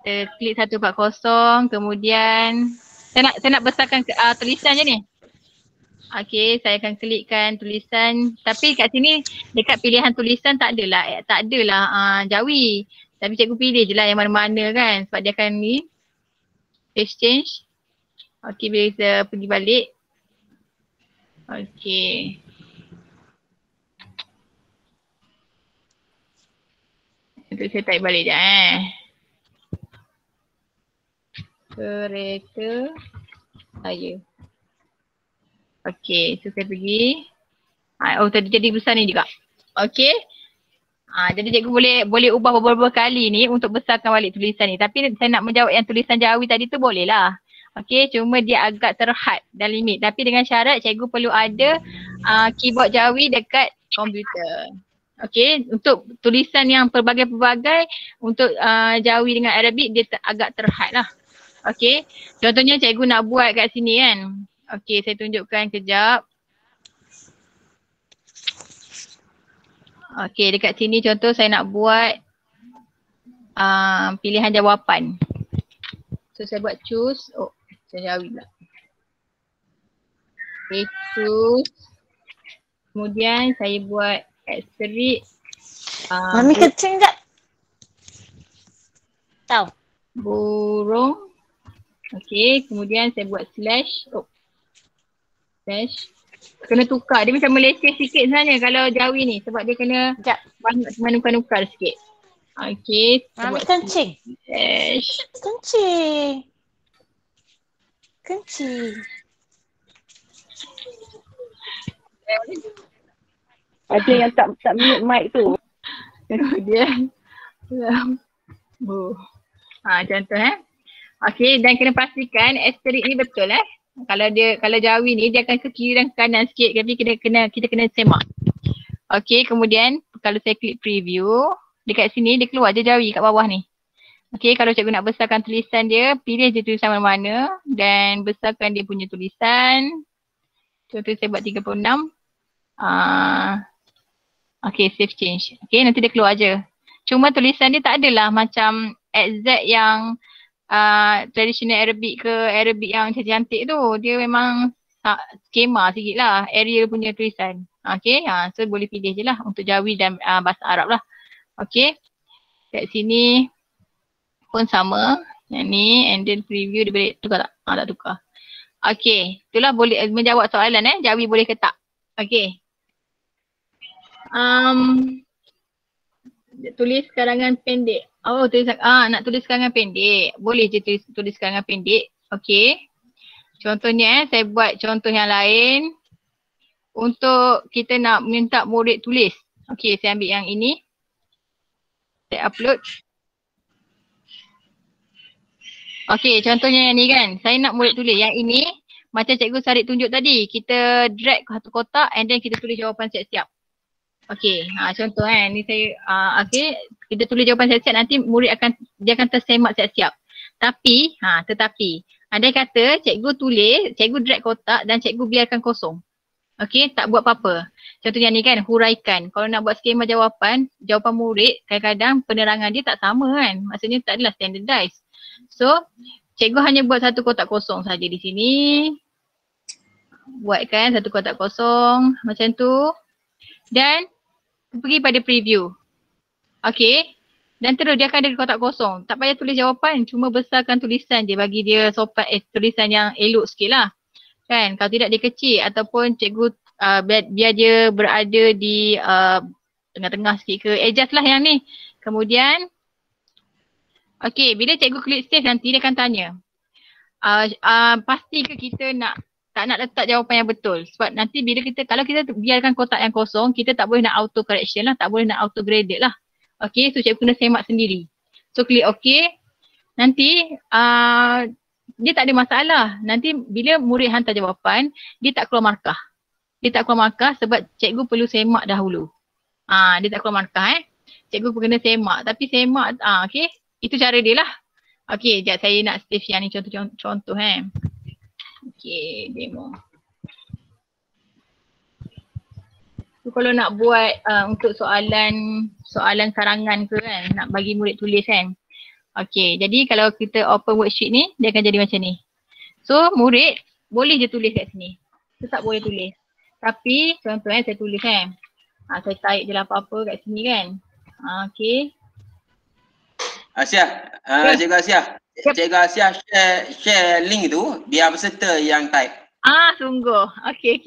Kita klik satu kotak kosong, kemudian saya nak besarkan tulisan je ni. Okay, saya akan klikkan tulisan. Tapi kat sini dekat pilihan tulisan tak adalah Jawi. Tapi cikgu pilih je lah yang mana-mana kan. Sebab dia akan ni page change. Okay, bila kita pergi balik. Okay. Untuk saya type balik je Kereta saya. Okay, so saya pergi. Tadi jadi besar ni juga. Okay. Jadi cikgu boleh ubah beberapa kali ni untuk besarkan balik tulisan ni. Tapi saya nak menjawab yang tulisan Jawi tadi tu boleh lah. Okay, cuma dia agak terhad dan limit. Tapi dengan syarat cikgu perlu ada keyboard Jawi dekat komputer. Okay, untuk tulisan yang pelbagai-pelbagai, untuk Jawi dengan Arabic dia agak terhad lah. Okay, contohnya cikgu nak buat kat sini kan. Okay, saya tunjukkan kejap. Okay, dekat sini contoh saya nak buat pilihan jawapan. So saya buat choose. Oh, saya Jawi pula. Okay, choose. Kemudian saya buat asterisk. Mami kecil tak? Tahu. Burung. Okay, kemudian saya buat slash. Oh. Slash. Kena tukar. Dia macam meleceh sikit sebenarnya kalau Jawi ni. Sebab dia kena banyak menukar-nukar sikit. Okay. Mami kencing. Slash. Kencing. Ada yang tak mute mic tu. Kemudian contoh okey, dan kena pastikan asterik ni betul Kalau Jawi ni dia akan ke kiri dan kanan sikit, tapi kita kena semak. Okey, kemudian kalau saya klik preview, dekat sini dia keluar je Jawi kat bawah ni. Okey, kalau cikgu nak besarkan tulisan dia, pilih je tulisan mana-mana dan besarkan dia punya tulisan. Contoh saya buat 36. Okey, save change. Okey, nanti dia keluar je. Cuma tulisan dia tak adalah macam exact yang traditional Arabic ke Arabic yang cantik tu. Dia memang skema sikit lah, Arial punya tulisan. Okey, so boleh pilih je lah untuk Jawi dan bahasa Arab lah. Okey, kat sini pun sama. Yang ni and then preview dia boleh tukar tak? Tak tukar. Okey, itulah boleh menjawab soalan Jawi boleh ke tak? Okey. Tulis karangan pendek. Nak tulis karangan pendek. Boleh je tulis karangan pendek. Okey. Contohnya saya buat contoh yang lain. Untuk kita nak minta murid tulis. Okey, saya ambil yang ini. Saya upload. Okey, contohnya yang ni kan. Saya nak murid tulis. Yang ini macam Cikgu Sarit tunjuk tadi. Kita drag satu kotak and then kita tulis jawapan siap-siap. Okey, contoh ni saya okey, kita tulis jawapan siap-siap, nanti murid dia akan tersemak siap-siap. Tetapi andai kata cikgu tulis, cikgu drag kotak dan cikgu biarkan kosong. Okey, tak buat apa-apa. Contohnya ni kan, huraikan. Kalau nak buat skema jawapan murid kadang-kadang penerangan dia tak sama kan. Maksudnya tak adalah standardized. So, cikgu hanya buat satu kotak kosong saja di sini. Buatkan satu kotak kosong macam tu. Dan pergi pada preview. Okey. Dan terus dia akan ada kotak kosong. Tak payah tulis jawapan. Cuma besarkan tulisan je bagi dia sopan tulisan yang elok sikit lah. Kan. Kalau tidak dia kecil ataupun cikgu biar dia berada di tengah-tengah sikit ke. Adjust lah yang ni. Kemudian. Okey. Bila cikgu klik save nanti dia akan tanya. Pasti ke kita tak nak letak jawapan yang betul. Sebab nanti kalau kita biarkan kotak yang kosong, kita tak boleh nak auto correction lah, tak boleh nak auto graded lah. Okay, so cikgu kena semak sendiri. So klik okay. Nanti dia tak ada masalah. Nanti bila murid hantar jawapan, dia tak keluar markah. Dia tak keluar markah sebab cikgu perlu semak dahulu. Dia tak keluar markah Cikgu kena semak. Tapi semak, okay. Itu cara dia lah. Okay, sekejap saya nak save yang ni contoh Okay, demo. So, kalau nak buat untuk soalan karangan ke kan, nak bagi murid tulis kan. Okay, jadi kalau kita open worksheet ni, dia akan jadi macam ni. So, murid boleh je tulis kat sini. Tetap boleh tulis. Tapi, contohnya saya tulis kan. Saya tarik je lah apa-apa kat sini kan. Okay. Asia, Cikgu Asia. Cikgu Asia share link tu biar peserta yang type. Sungguh. Okey.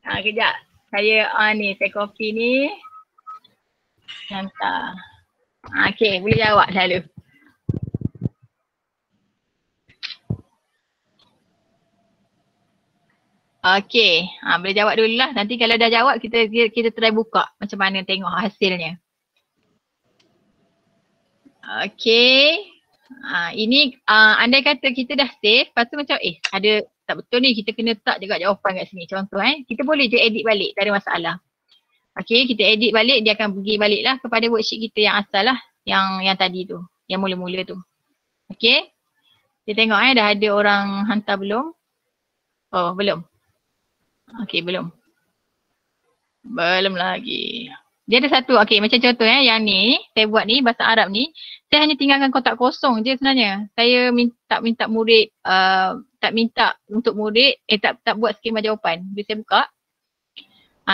Kejap. Saya saya copy ni. Hantar. Okey, boleh jawab selalu. Okey. Boleh jawab dululah. Nanti kalau dah jawab kita try buka macam mana tengok hasilnya. Okay. Ini andai kata kita dah save, lepas tu macam ada tak betul ni, kita kena letak juga jawapan kat sini. Contoh kita boleh je edit balik, tak ada masalah. Okay, kita edit balik, dia akan pergi balik lah kepada worksheet kita yang asal lah. Yang tadi tu, yang mula-mula tu. Okay. Kita tengok dah ada orang hantar belum? Oh, belum. Okay, belum. Belum lagi. Dia ada satu, okay macam contoh yang ni, saya buat ni bahasa Arab ni, saya hanya tinggalkan kotak kosong je sebenarnya. Saya minta murid, tak minta untuk murid, tak buat skema jawapan. Bila saya buka,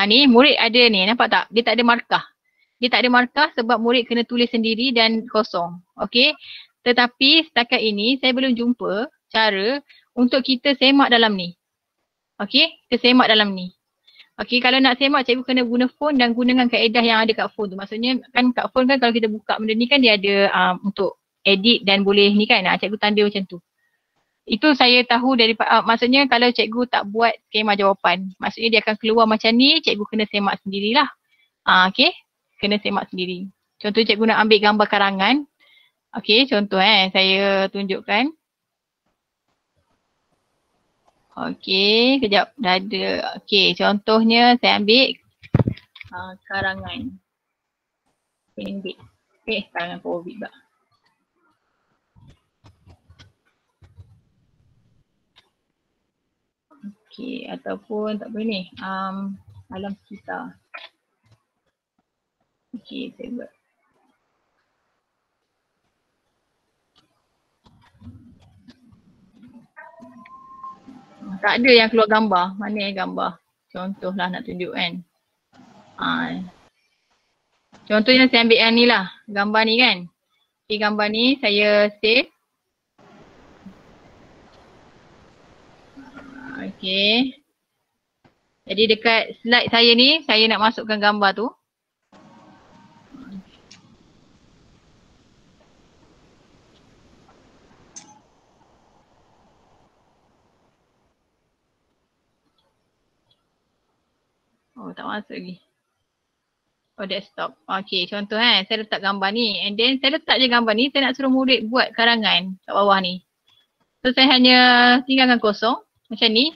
ni murid ada ni, nampak tak? Dia tak ada markah. Dia tak ada markah sebab murid kena tulis sendiri dan kosong. Okay, tetapi setakat ini saya belum jumpa cara untuk kita semak dalam ni. Okay, kita semak dalam ni. Okay, kalau nak semak cikgu kena guna phone dan gunakan kaedah yang ada kat phone tu. Maksudnya kan kat phone kan kalau kita buka benda ni kan dia ada untuk edit dan boleh ni kan. Cikgu tanda macam tu. Itu saya tahu daripada, maksudnya kalau cikgu tak buat skema jawapan. Maksudnya dia akan keluar macam ni, cikgu kena semak sendirilah. Okay. kena semak sendiri. Contoh cikgu nak ambil gambar karangan. Okey, contoh saya tunjukkan. Okey, kejap dah ada. Okey, contohnya saya ambil karangan. Pendek. Karangan COVID pula. Okey, ataupun tak boleh ni. Alam sekitar. Okey, saya buat. Tak ada yang keluar gambar. Mana yang gambar? Contohlah nak tunjuk kan. Contohnya saya ambil yang ni lah. Gambar ni kan. Okay, gambar ni saya save. Okay. Jadi dekat slide saya ni, saya nak masukkan gambar tu. Oh, tak masuk lagi. Oh, desktop. Okay, contoh saya letak gambar ni. And then saya letak je gambar ni, saya nak suruh murid buat karangan kat bawah ni. So saya hanya tinggalkan kosong macam ni.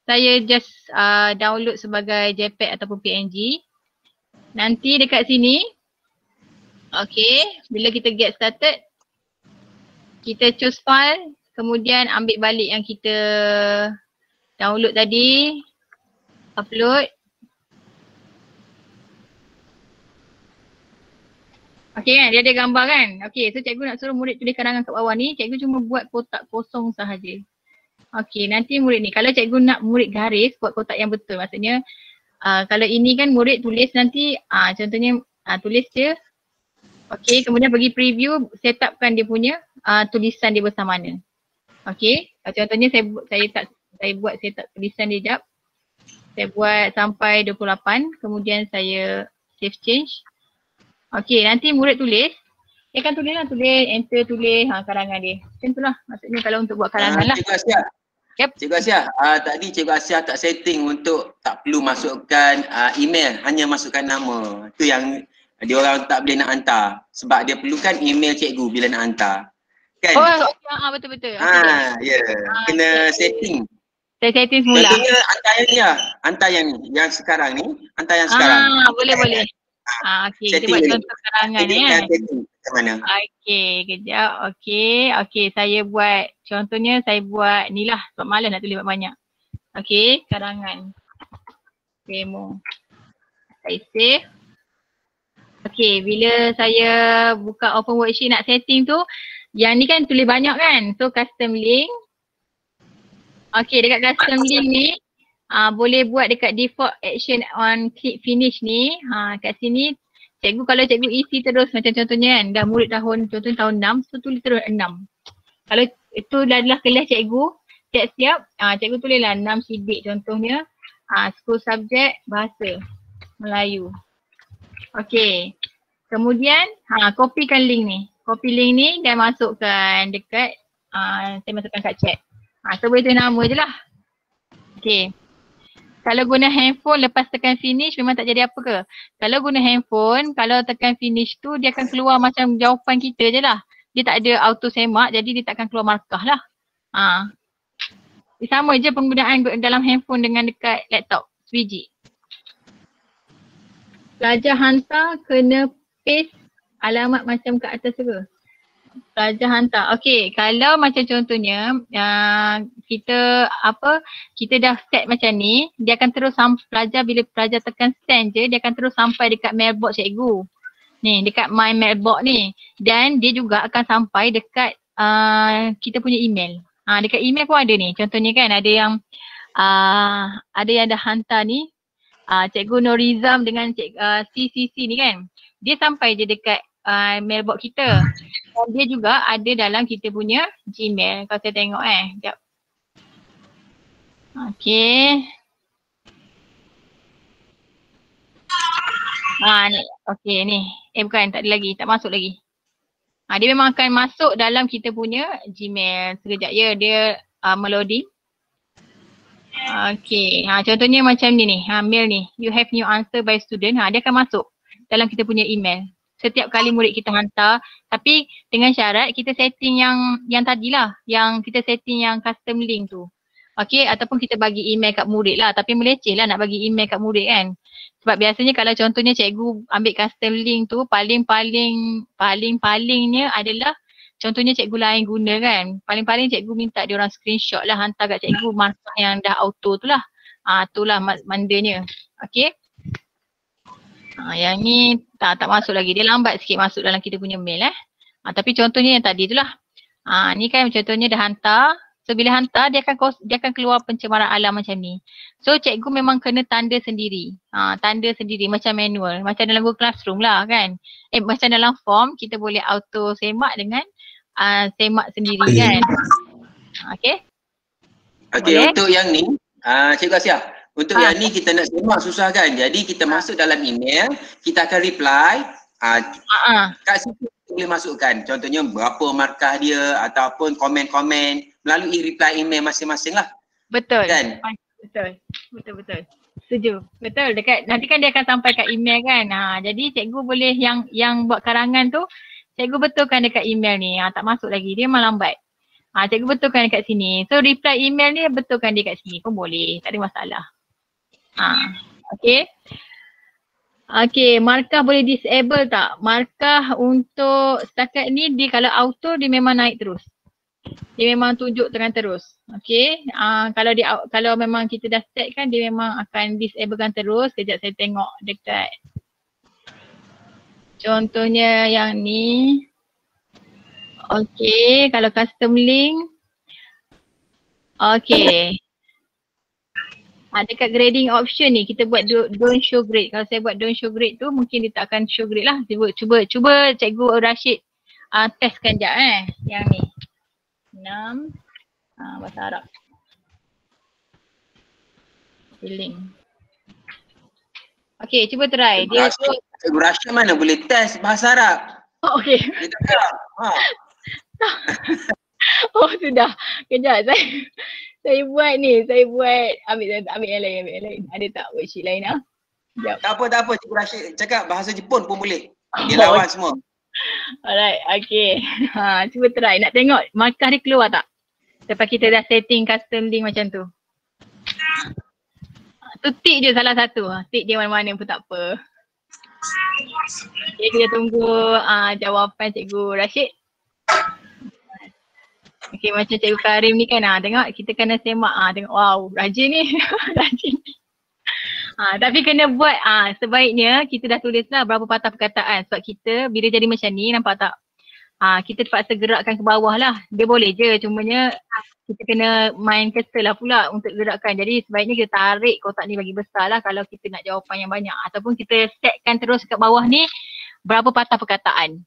Saya just download sebagai JPEG ataupun PNG. Nanti dekat sini, okay, bila kita get started, kita choose file, kemudian ambil balik yang kita download tadi, upload. Okay kan, dia ada gambar kan. Okay, so cikgu nak suruh murid tulis karangan kat bawah ni, cikgu cuma buat kotak kosong sahaja. Okay, nanti murid ni, kalau cikgu nak murid garis, buat kotak yang betul. Maksudnya, kalau ini kan murid tulis nanti, contohnya tulis je. Okay, kemudian pergi preview, set upkan dia punya tulisan dia besar mana. Okay, contohnya saya buat set up tulisan dia jap. Saya buat sampai 28, kemudian saya save change. Okay, nanti murid tulis. Dia akan tulis, enter tulis karangan dia. Macam tu lah. Maksudnya kalau untuk buat karangan lah. Cikgu Asia. Yep. Cikgu Asia, tadi Cikgu Asia tak setting untuk tak perlu masukkan email, hanya masukkan nama. Itu yang dia orang tak boleh nak hantar. Sebab dia perlukan email cikgu bila nak hantar. Kan? Oh, okay. Betul-betul. Ya. Kena setting. Saya setting semula. Contohnya hantar yang ni. Yang sekarang ni, hantar yang sekarang. Boleh. Okay, kita buat contoh karangan ni kan. Macam mana? Okay, kejap. Okay, saya buat, contohnya saya buat ni lah. Sebab malas nak tulis banyak. Okay, karangan. Demo. Saya save. Okay, bila saya buka open worksheet nak setting tu, yang ni kan tulis banyak kan. So custom link. Okay, dekat custom link ni, boleh buat dekat default action on click finish ni. Kat sini cikgu, kalau cikgu isi terus macam contohnya kan, dah murid contohnya tahun 6, so tulis terus 6. Kalau itu adalah kelas cikgu, siap-siap, cikgu tulislah 6 sidik contohnya. School subject bahasa Melayu. Okay, kemudian copykan link ni. Copy link ni dan masukkan dekat, saya masukkan kat chat. So boleh tulis nama je lah. Okay. Kalau guna handphone lepas tekan finish memang tak jadi apa ke? Kalau guna handphone, kalau tekan finish tu dia akan keluar macam jawapan kita je lah. Dia tak ada auto semak, jadi dia tak akan keluar markah lah. Sama je penggunaan dalam handphone dengan dekat laptop, sebiji. Pelajar hantar kena paste alamat macam kat atas ke? Pelajar hantar. Okay, kalau macam contohnya kita dah set macam ni, dia akan terus pelajar, bila pelajar tekan send je, dia akan terus sampai dekat mailbox cikgu. Ni, dekat my mailbox ni. Dan dia juga akan sampai dekat kita punya email. Dekat email pun ada ni. Contohnya kan ada yang dah hantar ni. Cikgu Norizam dengan CCC ni kan. Dia sampai je dekat mailbox kita. Dan dia juga ada dalam kita punya Gmail. Kalau saya tengok sekejap. Okay. Ni. Okay ni. Bukan, tak ada lagi. Tak masuk lagi. Dia memang akan masuk dalam kita punya Gmail. Sekejap ya, dia meloading. Okay. Contohnya macam ni. Mail ni. You have new answer by student. Dia akan masuk. dalam kita punya email. Setiap kali murid kita hantar, tapi dengan syarat kita setting yang tadilah, yang kita setting yang custom link tu. Okay, ataupun kita bagi email kat murid lah, tapi meleceh lah nak bagi email kat murid kan. Sebab biasanya kalau contohnya cikgu ambil custom link tu, paling-palingnya adalah contohnya cikgu lain guna kan. Paling-paling cikgu minta dia orang screenshot lah, hantar kat cikgu markah yang dah auto tu lah. Itulah mandanya. Okay. Yang ni tak masuk lagi. Dia lambat sikit masuk dalam kita punya mail tapi contohnya yang tadi tu lah. Ni kan contohnya dah hantar. So bila hantar dia akan keluar pencemaran alam macam ni. So cikgu memang kena tanda sendiri. Tanda sendiri macam manual. Macam dalam Google Classroom lah kan. Macam dalam form kita boleh auto semak dengan semak sendiri kan. Okay. Okay, untuk yang ni Cikgu Asia, untuk yang ni kita nak semak susah kan. Jadi kita masuk dalam email, kita akan reply. Kat situ kita boleh masukkan contohnya berapa markah dia ataupun komen-komen melalui reply email masing-masing lah. Betul. Kan? Betul. Setuju. Betul. Nanti kan dia akan sampai kat email kan. Jadi cikgu boleh yang buat karangan tu, cikgu betulkan dekat email ni. Tak masuk lagi. Dia memang lambat. Cikgu betulkan dekat sini. So reply email ni betulkan dia kat sini pun boleh. Tak ada masalah. Okay. Okay, markah boleh disable tak? Markah untuk setakat ni dia kalau auto dia memang naik terus. Dia memang tunjuk terus. Okay. Kalau memang kita dah set kan dia memang akan disablekan terus. Sekejap saya tengok dekat. Contohnya yang ni. Okay, kalau custom link. Okay. Dekat grading option ni kita buat don't show grade. Kalau saya buat don't show grade tu mungkin dia tak akan show grade lah. Cuba cikgu Rashid testkan sekejap yang ni. 6 bahasa Arab. Link. Okay, cuba try. Cikgu Rashid mana boleh test bahasa Arab? Okay. Dia tak tahu. Oh sudah. Kejap saya buat ni. Ambil yang lain. Ada tak worksheet lain Sekejap. Tak apa Cikgu Rashid cakap bahasa Jepun pun boleh. Dia lawan semua. Alright, okay. Cuba try. Nak tengok markah dia keluar tak? Lepas kita dah setting custom link macam tu. Tu tick je salah satu. Tick dia mana-mana pun tak apa. Okay, kita tunggu jawapan Cikgu Rashid. Okay, macam Cikgu Karim ni kan, tengok kita kena semak, tengok wow, rajin ni. Rajin ni. Tapi kena buat, sebaiknya kita dah tulis lah berapa patah perkataan. Sebab kita bila jadi macam ni, nampak tak? Kita terpaksa gerakkan ke bawah lah. Dia boleh je, cumanya kita kena main kesel lah pula untuk gerakkan. Jadi sebaiknya kita tarik kotak ni bagi besar lah kalau kita nak jawapan yang banyak. Ataupun kita setkan terus kat bawah ni berapa patah perkataan.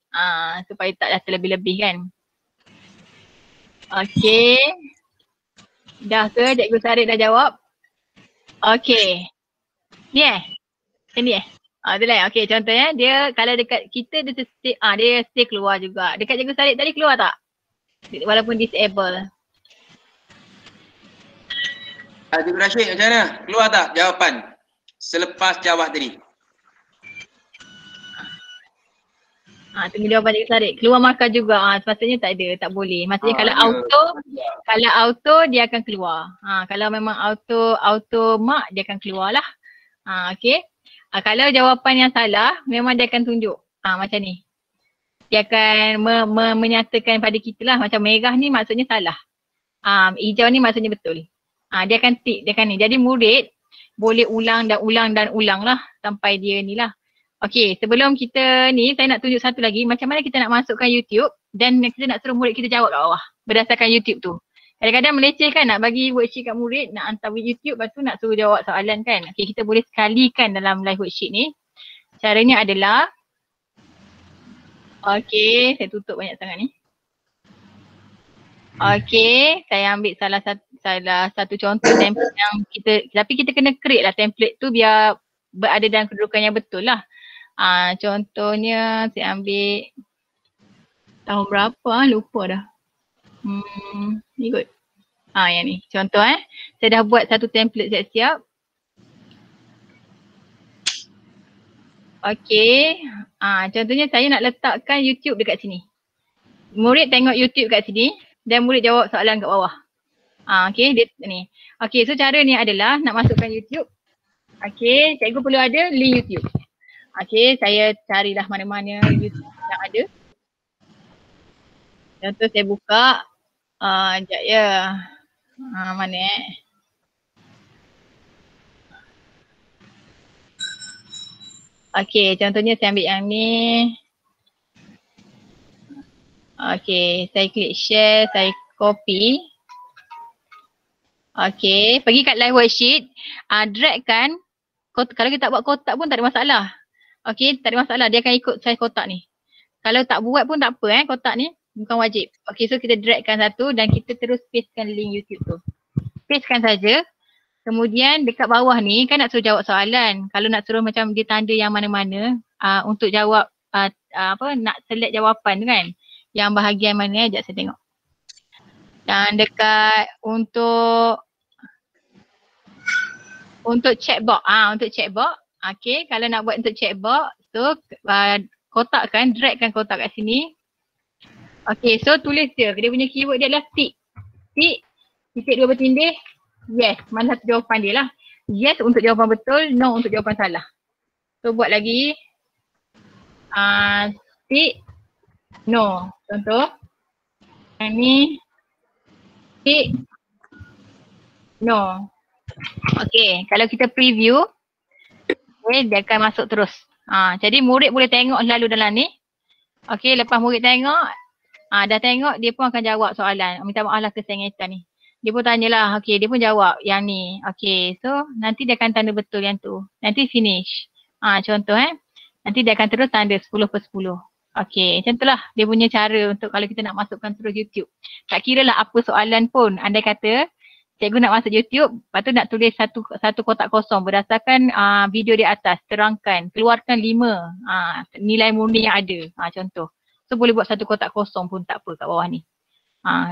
Supaya tak dah terlebih-lebih kan. Okay. Dah ke? Cikgu Sarip dah jawab? Okay. Ni Ini tu lah. Okay, contohnya dia kalau dekat kita dia stay keluar juga. Dekat Cikgu Sarip tadi keluar tak? Walaupun disable. Cikgu Rashid macam mana? Keluar tak jawapan selepas jawab tadi? Tunggu jawapan Cikgu Sarip. Keluar markah juga. Sepatutnya tak ada, tak boleh. Maksudnya kalau auto dia akan keluar. Kalau memang auto mark dia akan keluar lah. Okay. Kalau jawapan yang salah memang dia akan tunjuk. Macam ni. Dia akan menyatakan pada kita lah. Macam merah ni maksudnya salah. Hijau ni maksudnya betul. Dia akan tick, dia akan ni. Jadi murid boleh ulang lah sampai dia ni lah. Okay, sebelum kita ni saya nak tunjuk satu lagi macam mana kita nak masukkan YouTube dan kita nak suruh murid kita jawab kat bawah berdasarkan YouTube tu. Kadang-kadang meleceh kan nak bagi worksheet kat murid, nak hantar YouTube lepas tu nak suruh jawab soalan kan. Okay, kita boleh sekalikan dalam live worksheet ni. Caranya adalah, okay, saya tutup banyak sangat ni. Okay, saya ambil salah satu contoh template yang tapi kita kena create lah template tu biar berada dalam kedudukan yang betul lah. Contohnya saya ambil tahun berapa lupa dah. Ni kot. Yang ni. Contoh saya dah buat satu template siap-siap. Okey. Contohnya saya nak letakkan YouTube dekat sini. Murid tengok YouTube kat sini dan murid jawab soalan kat bawah. Okey, dia ni. Okey, so cara ni adalah nak masukkan YouTube. Okey, cikgu perlu ada link YouTube. Okey, saya carilah mana-mana YouTube yang ada. Contoh saya buka. Sekejap ya. Mana Okey, contohnya saya ambil yang ni. Okey, saya klik share, saya copy. Okey, pergi kat live worksheet. Drag kan. Kalau kita tak buat kotak pun tak ada masalah. Okey, tak ada masalah. Dia akan ikut size kotak ni. Kalau tak buat pun tak apa kotak ni. Bukan wajib. Okey, so kita dragkan satu dan kita terus pastekan link YouTube tu. Pastekan saja. Kemudian dekat bawah ni kan nak suruh jawab soalan. Kalau nak suruh macam dia tanda yang mana-mana untuk jawab nak select jawapan tu kan. Yang bahagian mana sekejap saya tengok. Dan dekat untuk checkbox. Untuk checkbox. Okay, kalau nak buat untuk checkbox so kotakkan, dragkan kotak kat sini. Okay, so tulis dia. Dia punya keyword dia adalah tick. Tick, titik 2 bertindih. Yes, mana satu jawapan dia lah. Yes untuk jawapan betul, no untuk jawapan salah. So buat lagi. Tick, no. Contoh. Yang ni. Tick, no. Okay, kalau kita preview. Okay, dia akan masuk terus. Jadi murid boleh tengok lalu dalam ni. Okay, lepas murid tengok. Dah tengok, dia pun akan jawab soalan. Minta maaf lah kesengetan ni. Dia pun tanyalah, okay, dia pun jawab yang ni. Okay, so nanti dia akan tanda betul yang tu. Nanti finish. Contoh nanti dia akan terus tanda 10/10. Okay, macam tu lah dia punya cara untuk kalau kita nak masukkan terus YouTube. Tak kira lah apa soalan pun. Andai kata cikgu nak masuk YouTube, lepas tu nak tulis satu kotak kosong berdasarkan video di atas. Terangkan, keluarkan 5 nilai murni yang ada. Contoh. So boleh buat satu kotak kosong pun tak apa kat bawah ni.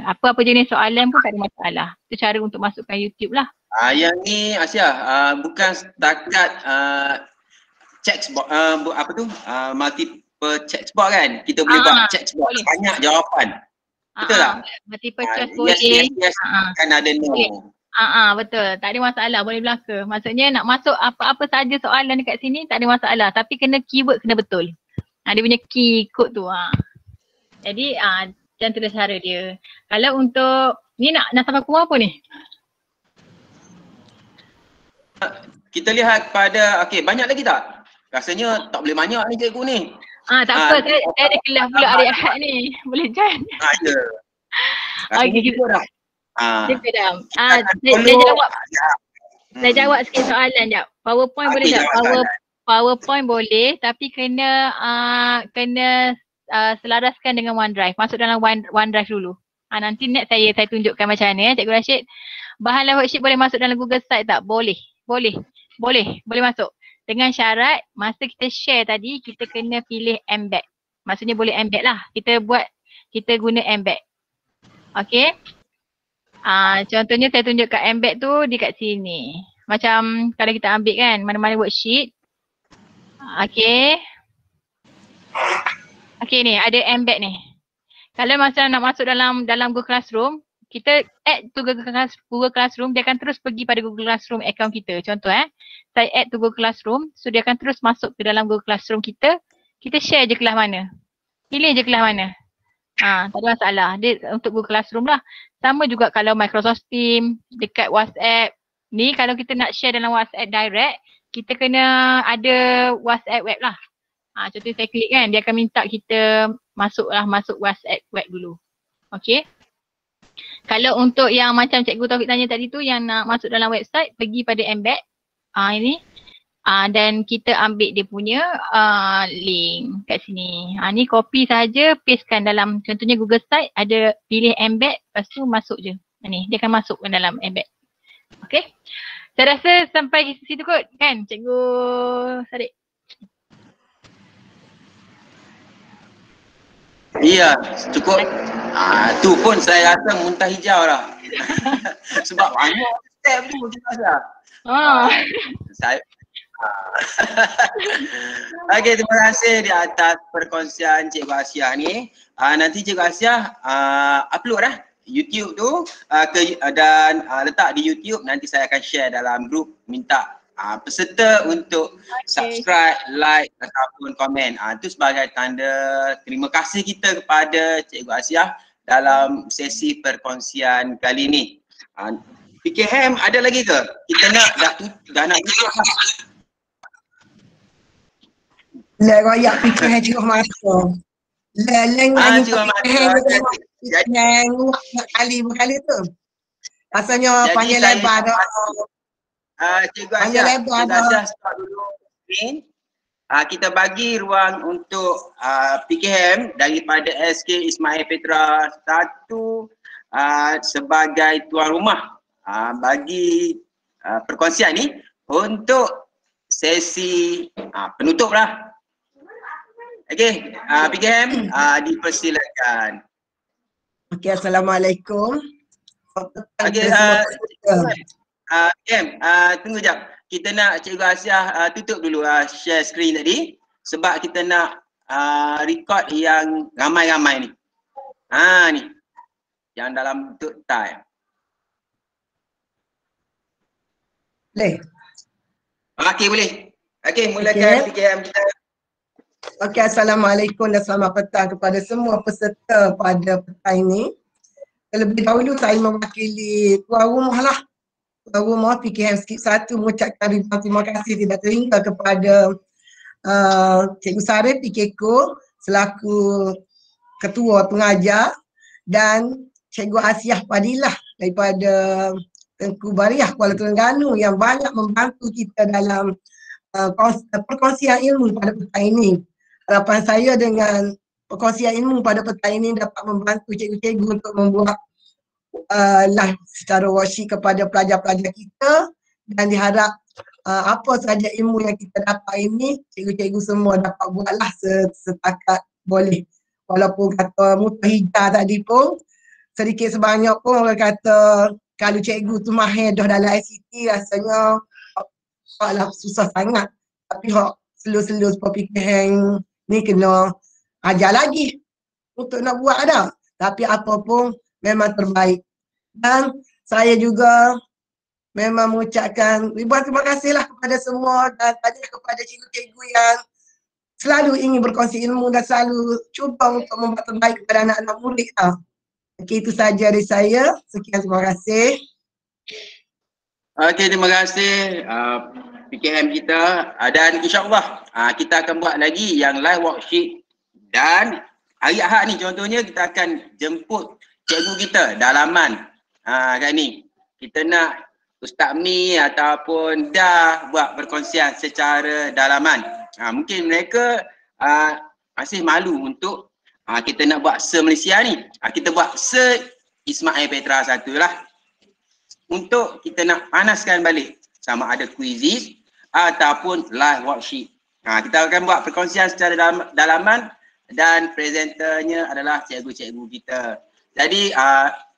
Apa-apa jenis soalan pun tak ada masalah. Itu cara untuk masukkan YouTube lah. Yang ni Asia, bukan setakat checkbox, apa tu, multiple checkbox kan. Kita boleh buat checkbox banyak jawapan. Betul tak? Multiple choice boleh. Yes, kan ada no. Betul. Tak ada masalah, boleh belaka. Maksudnya nak masuk apa-apa saja soalan dekat sini tak ada masalah. Tapi kena keyword kena betul. Dia punya key code tu. Jadi macam tu cara dia. Kalau untuk ni nak sampai kurang apa ni? Kita lihat pada, okey, banyak lagi tak? Rasanya tak boleh banyak ni cikgu ni. Tak apa, saya ada kelas pula hari Ahad ni. Boleh join. Ya. Okey, kita dah. Saya jawab sikit soalan jap. PowerPoint boleh tak? PowerPoint boleh tapi kena selaraskan dengan OneDrive. Masuk dalam OneDrive dulu. Nanti next saya tunjukkan macam mana Cikgu Rashid. Bahan live worksheet boleh masuk dalam Google Site tak? Boleh masuk. Dengan syarat masa kita share tadi kita kena pilih embed. Maksudnya boleh embed lah. Kita guna embed. Okay. Contohnya saya tunjukkan embed tu di kat sini. Macam kalau kita ambil kan mana-mana worksheet. Okay. Okay ni ada embed ni. Kalau masa nak masuk dalam Google Classroom, kita add to Google Classroom, dia akan terus pergi pada Google Classroom account kita. Contoh saya add to Google Classroom, so dia akan terus masuk ke dalam Google Classroom kita. Kita share je kelas mana. Pilih je kelas mana. Tak ada masalah. Dia untuk Google Classroom lah. Sama juga kalau Microsoft Teams, dekat WhatsApp. Ni kalau kita nak share dalam WhatsApp direct, kita kena ada WhatsApp web lah. Contoh saya klik kan, dia akan minta kita masuk WhatsApp web dulu. Okay. Kalau untuk yang macam Cikgu Taufik tanya tadi tu yang nak masuk dalam website, pergi pada embed. Ini. Dan kita ambil dia punya link kat sini. Ni copy saja, pastekan dalam contohnya Google Site, ada pilih embed, lepas tu masuk je. Ni, dia akan masuk ke dalam embed. Okay. Saya rasa sampai situ kot kan Cikgu Sadiq? Ya, cukup. Tu pun saya rasa muntah hijau lah. Sebab banyak step tu kita rasa. Okey, terima kasih di atas perkongsian Cikgu Asia ni. Nanti Cikgu Asia upload YouTube tu dan letak di YouTube. Nanti saya akan share dalam grup, minta peserta untuk subscribe, like ataupun komen. Itu sebagai tanda terima kasih kita kepada Cikgu Asia dalam sesi perkongsian kali ini. PKM ada lagi ke? Kita nak dah nak tutup. Lah royak PKM juga masa. Leleng juga yang berkali tu. Rasanya panjang lebar dah. Cikgu Asia start dulu screen. Kita bagi ruang untuk PKM daripada SK Ismail Petra 1 sebagai tuan rumah bagi perkongsian ni untuk sesi penutup lah. Okey, PKM dipersilakan. Okey, Assalamualaikum. Okey, PKM, tunggu jap. Kita nak Cikgu Asia tutup dulu share screen tadi sebab kita nak record yang ramai-ramai ni. Ni. Yang dalam bentuk time. Boleh? Okey, boleh. Okey, mulakan PKM kita. Okey, Assalamualaikum dan selamat petang kepada semua peserta pada petang ini. Terlebih dahulu saya mewakili tuan rumah lah. Tuan rumah PKM Skip 1 mengucapkan ribuan terima kasih tidak terhingga kepada Cikgu Sarif PKko selaku ketua pengajar dan Cikgu Asiah Fadilah daripada Tengku Bariah Kuala Terengganu yang banyak membantu kita dalam perkongsian ilmu pada petang ini. Harapan saya dengan perkongsian ilmu pada petang ini dapat membantu cikgu-cikgu untuk membuat live secara worksheet kepada pelajar-pelajar kita dan diharap apa sahaja ilmu yang kita dapat ini cikgu-cikgu semua dapat buatlah setakat boleh. Walaupun kata mutahijah tadi pun sedikit sebanyak pun orang kata kalau cikgu tu mahir dah dalam ICT rasanya susah sangat. Tapi selus-selus PKM ni kena ajar lagi untuk nak buat dah. Tapi apa pun memang terbaik. Dan saya juga memang mengucapkan ribuan terima kasihlah kepada semua dan tadi kepada cikgu-cikgu yang selalu ingin berkongsi ilmu dan selalu cuba untuk membuat terbaik kepada anak-anak murid. Okey, itu saja dari saya. Sekian, terima kasih. Okey, terima kasih PKM kita dan insyaAllah kita akan buat lagi yang live worksheet dan hari Ahad ni contohnya kita akan jemput cikgu kita dalaman kan ni. Kita nak Ustaz Mi ataupun dah buat perkongsian secara dalaman. Mungkin mereka masih malu untuk kita nak buat se-Malaysia ni. Kita buat se-Ismail Petra 1 lah. Untuk kita nak panaskan balik sama ada quizzes ataupun live worksheet. Kita akan buat perkongsian secara dalaman dan presenternya adalah cikgu-cikgu kita. Jadi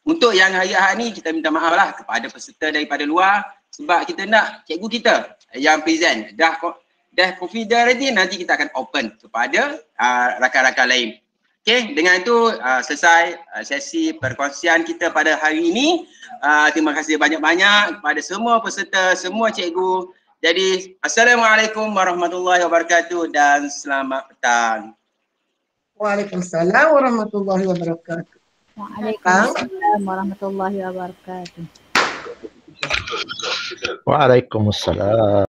untuk yang hari Ahad ni kita minta maaf lah kepada peserta daripada luar sebab kita nak cikgu kita yang present. Dah confident ready, nanti kita akan open kepada rakan-rakan lain. Okey, dengan itu selesai sesi perkongsian kita pada hari ini. Terima kasih banyak-banyak kepada semua peserta, semua cikgu. Jadi, Assalamualaikum warahmatullahi wabarakatuh dan selamat petang. Waalaikumsalam warahmatullahi wabarakatuh. Waalaikumsalam warahmatullahi wabarakatuh. Waalaikumsalam.